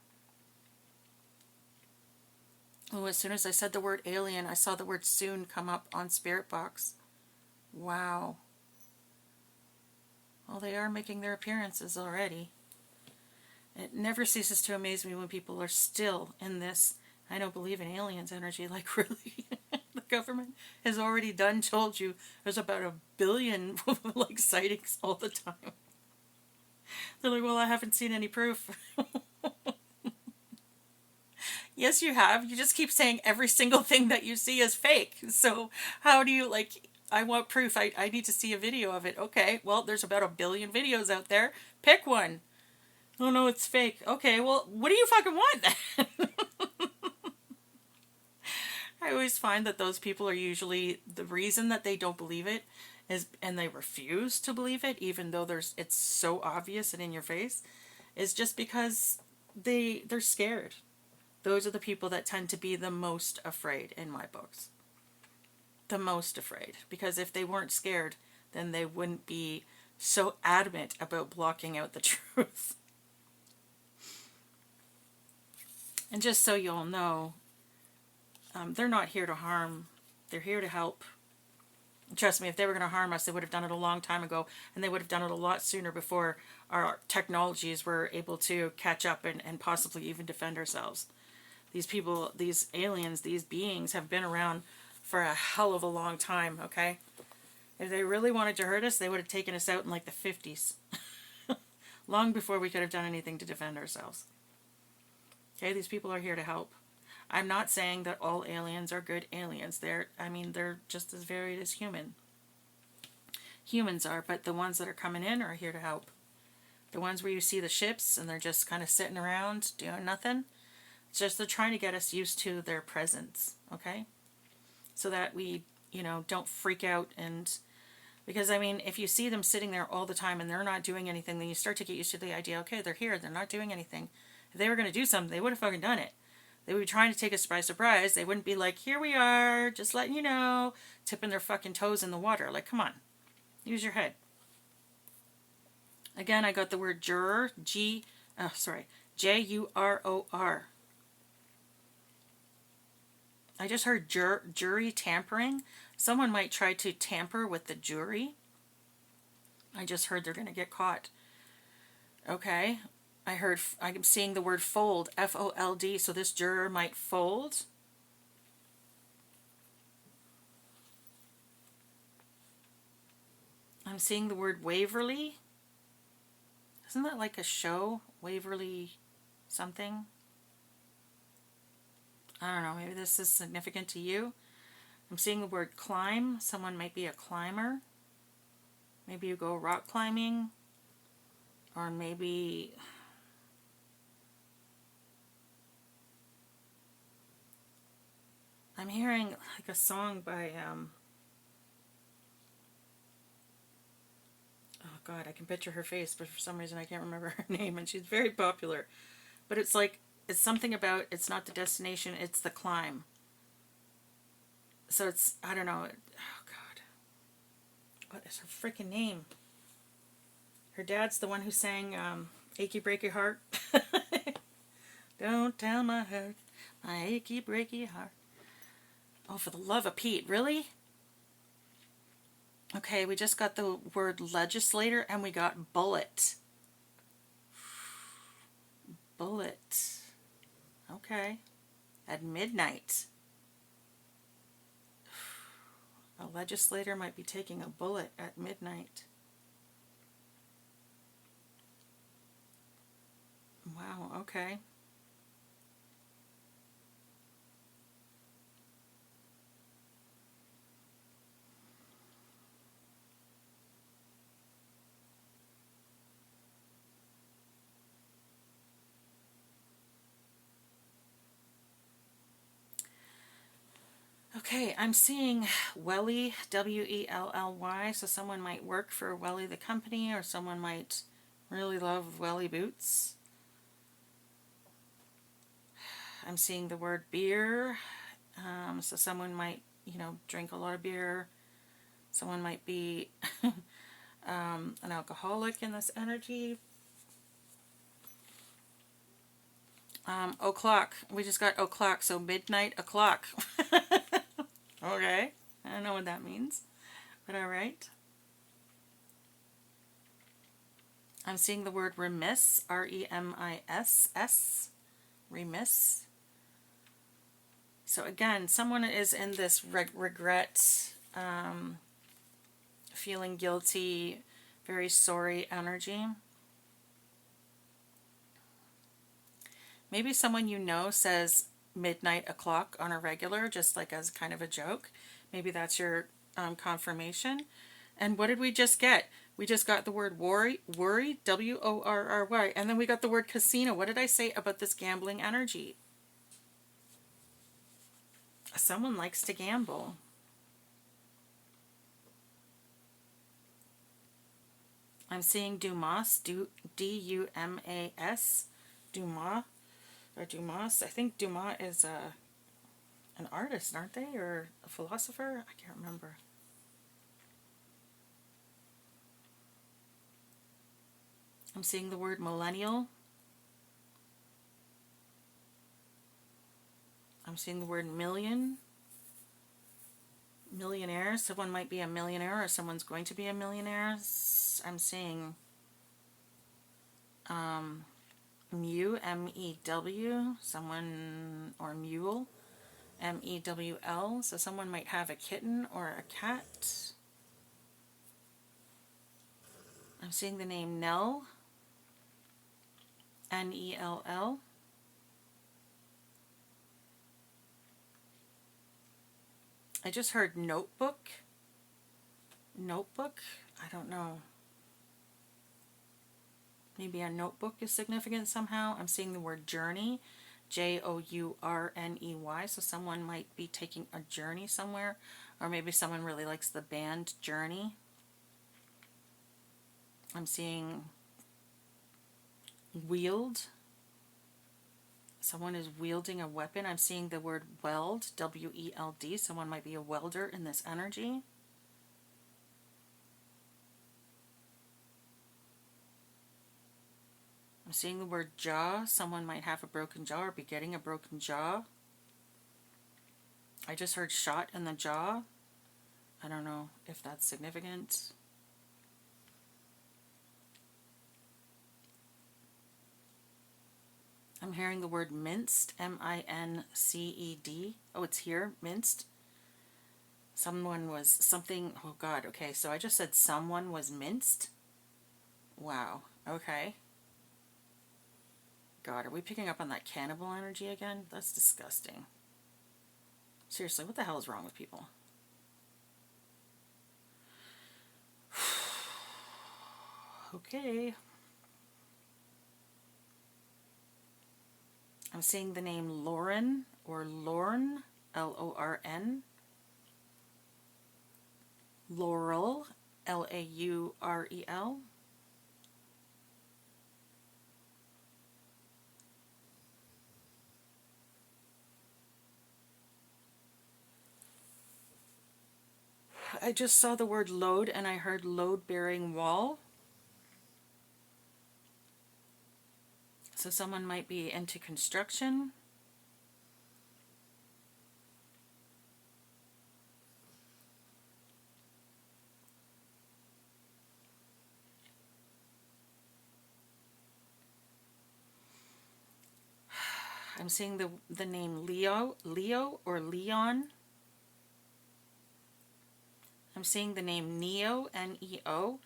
Oh, as soon as I said the word alien, I saw the word soon come up on Spirit Box. Wow. Well, they are making their appearances already. It never ceases to amaze me when people are still in this I don't believe in aliens energy. Like, really? The government has already told you there's about 1 billion like sightings all the time. They're like, well, I haven't seen any proof. Yes, you have. You just keep saying every single thing that you see is fake. So how do you, like, I want proof. I need to see a video of it. Okay, well, there's about 1 billion videos out there. Pick one. Oh, no, it's fake. Okay, well, what do you fucking want then? I always find that those people are usually, the reason that they don't believe it is, and they refuse to believe it, even though it's so obvious and in your face, is just because they're scared. Those are the people that tend to be the most afraid in my books. The most afraid. Because if they weren't scared, then they wouldn't be so adamant about blocking out the truth. And just so you all know, they're not here to harm. They're here to help. Trust me, if they were going to harm us, they would have done it a long time ago, and they would have done it a lot sooner before our technologies were able to catch up and possibly even defend ourselves. These people, these aliens, these beings have been around for a hell of a long time, okay? If they really wanted to hurt us, they would have taken us out in like the 50s. Long before we could have done anything to defend ourselves. Okay, these people are here to help. I'm not saying that all aliens are good aliens. They're just as varied as humans are, but the ones that are coming in are here to help. The ones where you see the ships and they're just kind of sitting around doing nothing, it's just they're trying to get us used to their presence, okay? So that we, don't freak out. And because, if you see them sitting there all the time and they're not doing anything, then you start to get used to the idea, okay, they're here, they're not doing anything. If they were going to do something, they would have fucking done it. They would be trying to take us by surprise. They wouldn't be like, here we are, just letting you know, tipping their fucking toes in the water. Like, come on, use your head. Again, I got the word juror, J-U-R-O-R. I just heard jury tampering. Someone might try to tamper with the jury. I just heard they're going to get caught. Okay. I'm seeing the word fold, F-O-L-D, so this juror might fold. I'm seeing the word Waverly. Isn't that like a show? Waverly something? I don't know, maybe this is significant to you. I'm seeing the word climb. Someone might be a climber. Maybe you go rock climbing. Or maybe I'm hearing like a song by, oh God, I can picture her face, but for some reason I can't remember her name, and she's very popular. But it's like, it's something about, it's not the destination, it's the climb. So it's, I don't know, oh God, what is her freaking name? Her dad's the one who sang Achy Breaky Heart. Don't tell my heart, my achy breaky heart. Oh, for the love of Pete, really? Okay, we just got the word legislator and we got bullet. Bullet. Okay. At midnight. A legislator might be taking a bullet at midnight. Wow, okay. Okay, I'm seeing Welly, Welly, so someone might work for Welly the company, or someone might really love Welly boots. I'm seeing the word beer, so someone might, drink a lot of beer. Someone might be an alcoholic in this energy. O'clock. We just got o'clock, so midnight o'clock. Okay. I don't know what that means, but alright. I'm seeing the word remiss, Remiss. Remiss. So again, someone is in this regret, feeling guilty, very sorry energy. Maybe someone you know says midnight o'clock on a regular, just like as kind of a joke. Maybe that's your confirmation. And what did we just get? We just got the word worry, Worry, and then we got the word casino. What did I say about this gambling energy? Someone likes to gamble. I'm seeing Dumas, D-U-M-A-S, Dumas, or Dumas. I think Dumas is an artist, aren't they? Or a philosopher? I can't remember. I'm seeing the word millennial. I'm seeing the word million. Millionaire. Someone might be a millionaire, or someone's going to be a millionaire. I'm seeing Mew, M-E-W, someone, or mule, M-E-W-L, so someone might have a kitten or a cat. I'm seeing the name Nell, N-E-L-L. I just heard notebook. Notebook? I don't know. Maybe a notebook is significant somehow. I'm seeing the word journey, Journey, so someone might be taking a journey somewhere, or maybe someone really likes the band Journey. I'm seeing wield. Someone is wielding a weapon. I'm seeing the word weld, W-E-L-D. Someone might be a welder in this energy. I'm seeing the word jaw. Someone might have a broken jaw or be getting a broken jaw. I just heard shot in the jaw. I don't know if that's significant. I'm hearing the word minced, M-I-N-C-E-D. Oh, it's here, minced. Someone was something, oh God, okay, so I just said someone was minced. Wow, okay. God, are we picking up on that cannibal energy again? That's disgusting. Seriously, what the hell is wrong with people? Okay. I'm seeing the name Lauren or Lorne. Lorn. Laurel, Laurel. I just saw the word load and I heard load-bearing wall. So someone might be into construction. I'm seeing the name Leo or Leon. I'm seeing the name Neo, Neo.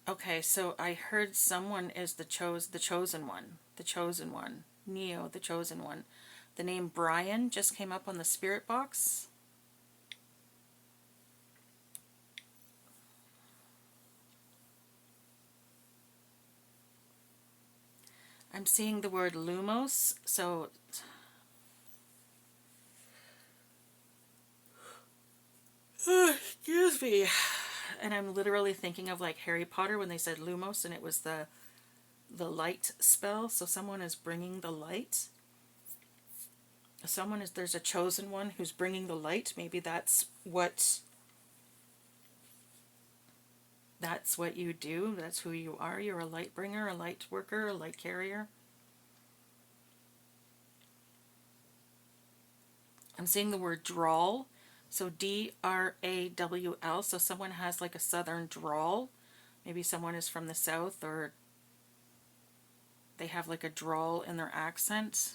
Okay, so I heard someone is the chosen one. The chosen one. Neo, the chosen one. The name Brian just came up on the spirit box. I'm seeing the word Lumos, so excuse me. And I'm literally thinking of like Harry Potter when they said Lumos and it was the light spell. So someone is bringing the light. There's a chosen one who's bringing the light. Maybe that's what you do. That's who you are. You're a light bringer, a light worker, a light carrier. I'm seeing the word drawl. So D-R-A-W-L. So someone has like a southern drawl. Maybe someone is from the south or they have like a drawl in their accent.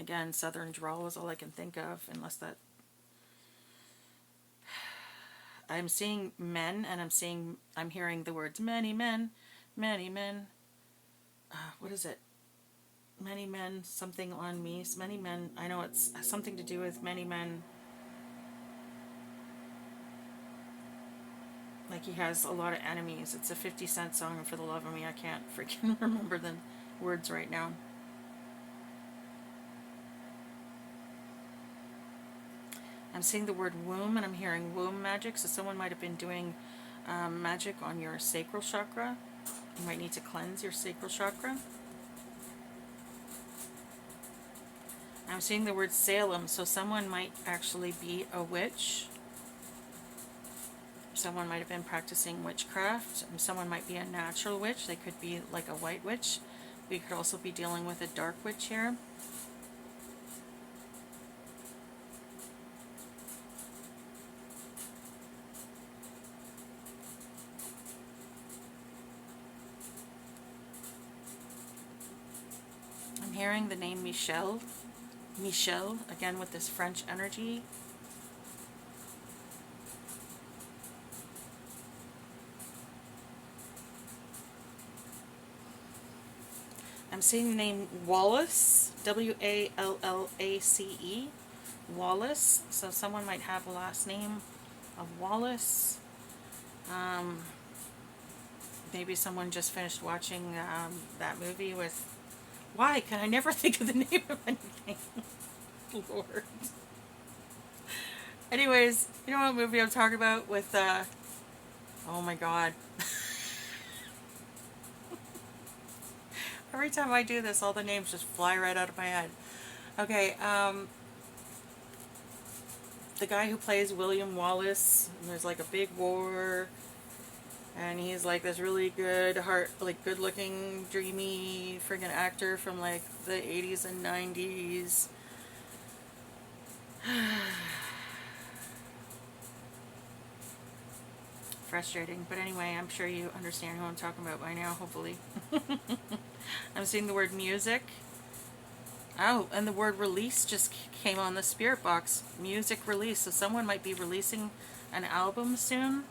Again, southern drawl is all I can think of, unless that... I'm seeing men, and I'm hearing the words many men, many men. What is it? Many men, something on me. Many men. I know it's something to do with many men. Like he has a lot of enemies. It's a 50 Cent song, and for the love of me, I can't freaking remember the words right now. I'm seeing the word womb, and I'm hearing womb magic, so someone might have been doing magic on your sacral chakra. You might need to cleanse your sacral chakra. I'm seeing the word Salem, so someone might actually be a witch. Someone might have been practicing witchcraft. Someone might be a natural witch. They could be like a white witch. We could also be dealing with a dark witch here. I'm hearing the name Michelle. Michelle, again with this French energy. I'm seeing the name Wallace, W-A-L-L-A-C-E, Wallace. So someone might have a last name of Wallace. Maybe someone just finished watching that movie with... Why can I never think of the name of anything? Lord. Anyways, you know what movie I'm talking about with, oh my god. Every time I do this, all the names just fly right out of my head. Okay, the guy who plays William Wallace, and there's like a big war, and he's like this really good, good-looking, dreamy friggin' actor from like the 80s and 90s. Frustrating, but anyway, I'm sure you understand who I'm talking about by now, hopefully. I'm seeing the word music. Oh, and the word release just came on the spirit box. Music release. So someone might be releasing an album soon.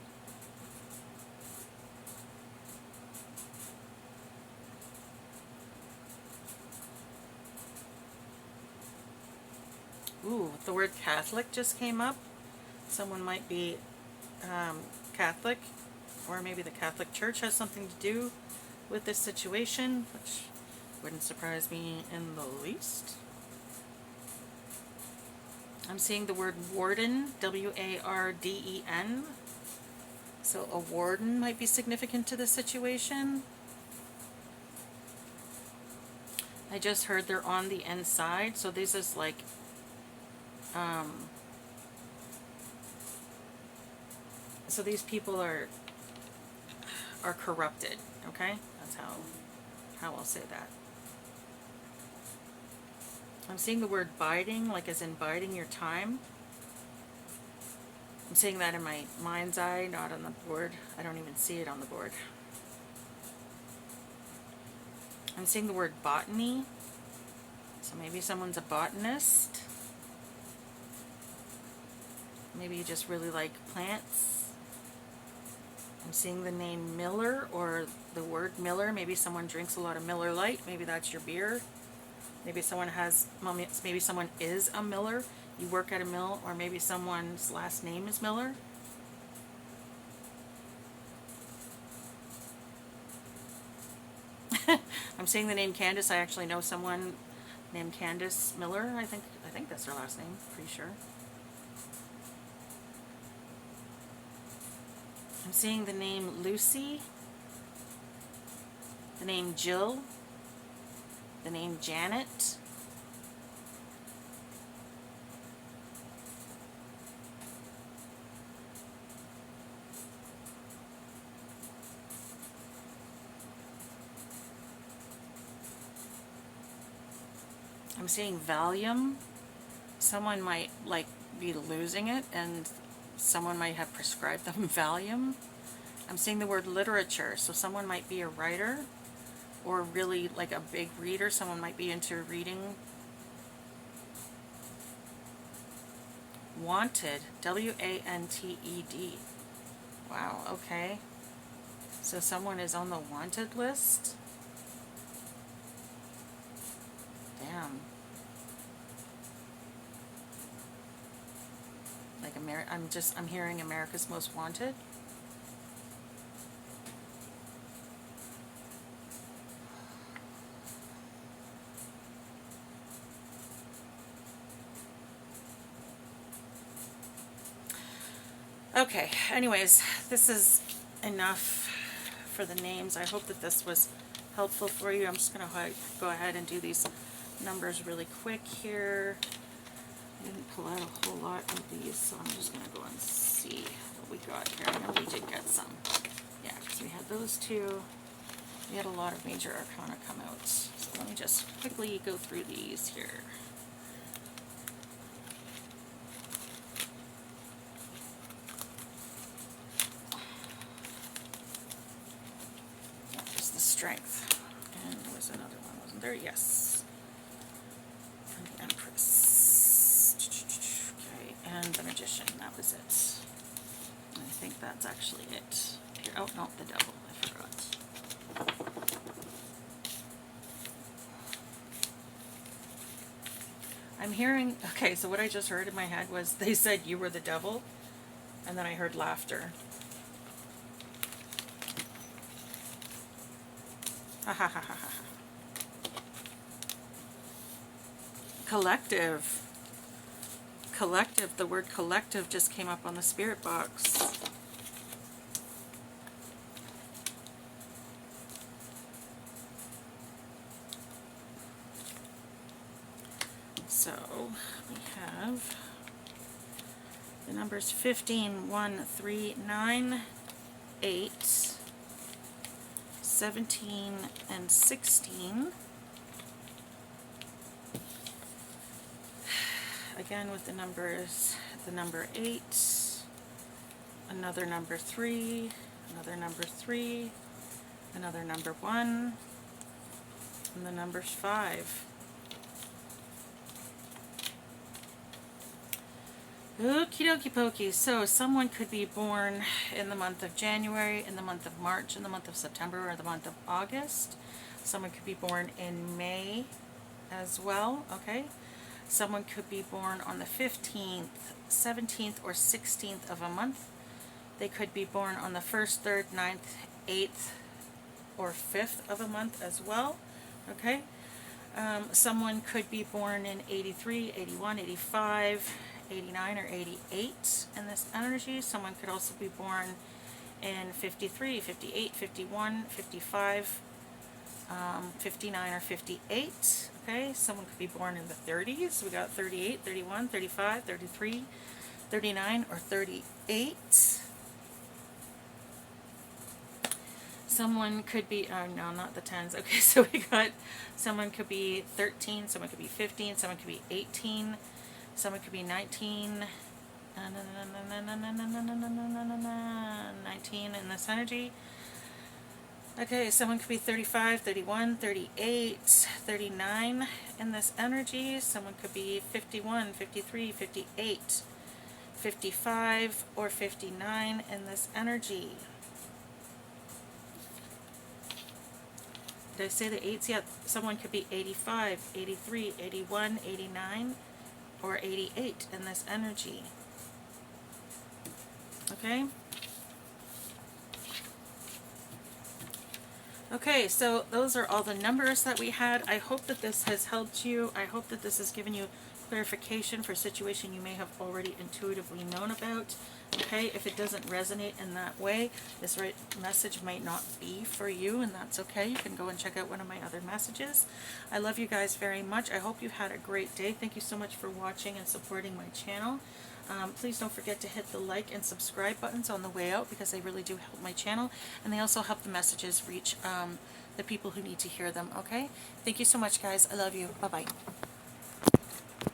Ooh, the word Catholic just came up. Someone might be Catholic, or maybe the Catholic Church has something to do with this situation, which Wouldn't surprise me in the least. I'm seeing the word warden, W-A-R-D-E-N. So a warden might be significant to the situation. I just heard they're on the inside, so this is like, so these people are corrupted, okay? That's how I'll say that. I'm seeing the word biding, like as in biding your time. I'm seeing that in my mind's eye, not on the board. I don't even see it on the board. I'm seeing the word botany. So maybe someone's a botanist. Maybe you just really like plants. I'm seeing the name Miller, or the word Miller. Maybe someone drinks a lot of Miller Lite. Maybe that's your beer. Maybe someone is a Miller. You work at a mill, or maybe someone's last name is Miller. I'm seeing the name Candace. I actually know someone named Candace Miller. I think that's her last name. Pretty sure. I'm seeing the name Lucy, the name Jill, the name Janet. I'm seeing Valium. Someone might be losing it, and someone might have prescribed them Valium. I'm seeing the word literature, so someone might be a writer, or really like a big reader. Someone might be into reading. Wanted, W-A-N-T-E-D. Wow, okay. So someone is on the wanted list. Damn. Like I'm hearing America's Most Wanted. Okay, anyways, this is enough for the names. I hope that this was helpful for you. I'm just going to go ahead and do these numbers really quick here. I didn't pull out a whole lot of these, so I'm just going to go and see what we got here. I know we did get some. Yeah, because we had those two. We had a lot of major arcana come out. So let me just quickly go through these here. Strength. And there was another one, wasn't there? Yes. And the Empress. Okay, and the Magician. That was it. And I think that's actually it. Here, oh, no, the Devil. I forgot. I'm hearing... Okay, so what I just heard in my head was they said you were the devil, and then I heard laughter. Ha ha ha ha ha. Collective. Collective. The word collective just came up on the spirit box. So we have the numbers 15, 1, 3, 9, 8, 17, and 16. Again with the numbers, the number 8, another number 3, another number 3, another number 1, and the numbers 5. Okie dokie pokey. So someone could be born in the month of January, in the month of March, in the month of September, or the month of August. Someone could be born in May as well, okay? Someone could be born on the 15th, 17th, or 16th of a month. They could be born on the 1st, 3rd, 9th, 8th, or 5th of a month as well. Okay? Someone could be born in 83, 81, 85, 89, or 88 in this energy. Someone could also be born in 53, 58, 51, 55, 59, or 58. Okay, someone could be born in the 30s. We got 38, 31, 35, 33, 39, or 38. Someone could be, oh no, not the 10s. Okay, so we got, someone could be 13, someone could be 15, someone could be 18, someone could be 19, 19 in this energy. Okay, someone could be 35, 31, 38, 39 in this energy. Someone could be 51, 53, 58, 55, or 59 in this energy. Did I say the 8s? Yeah, someone could be 85, 83, 81, 89, or 88 in this energy. Okay? Okay, so those are all the numbers that we had. I hope that this has helped you. I hope that this has given you clarification for a situation you may have already intuitively known about. Okay, if it doesn't resonate in that way, this message might not be for you, and that's okay. You can go and check out one of my other messages. I love you guys very much. I hope you had a great day. Thank you so much for watching and supporting my channel. Please don't forget to hit the like and subscribe buttons on the way out, because they really do help my channel, and they also help the messages reach the people who need to hear them. Okay? Thank you so much, guys. I love you. Bye-bye.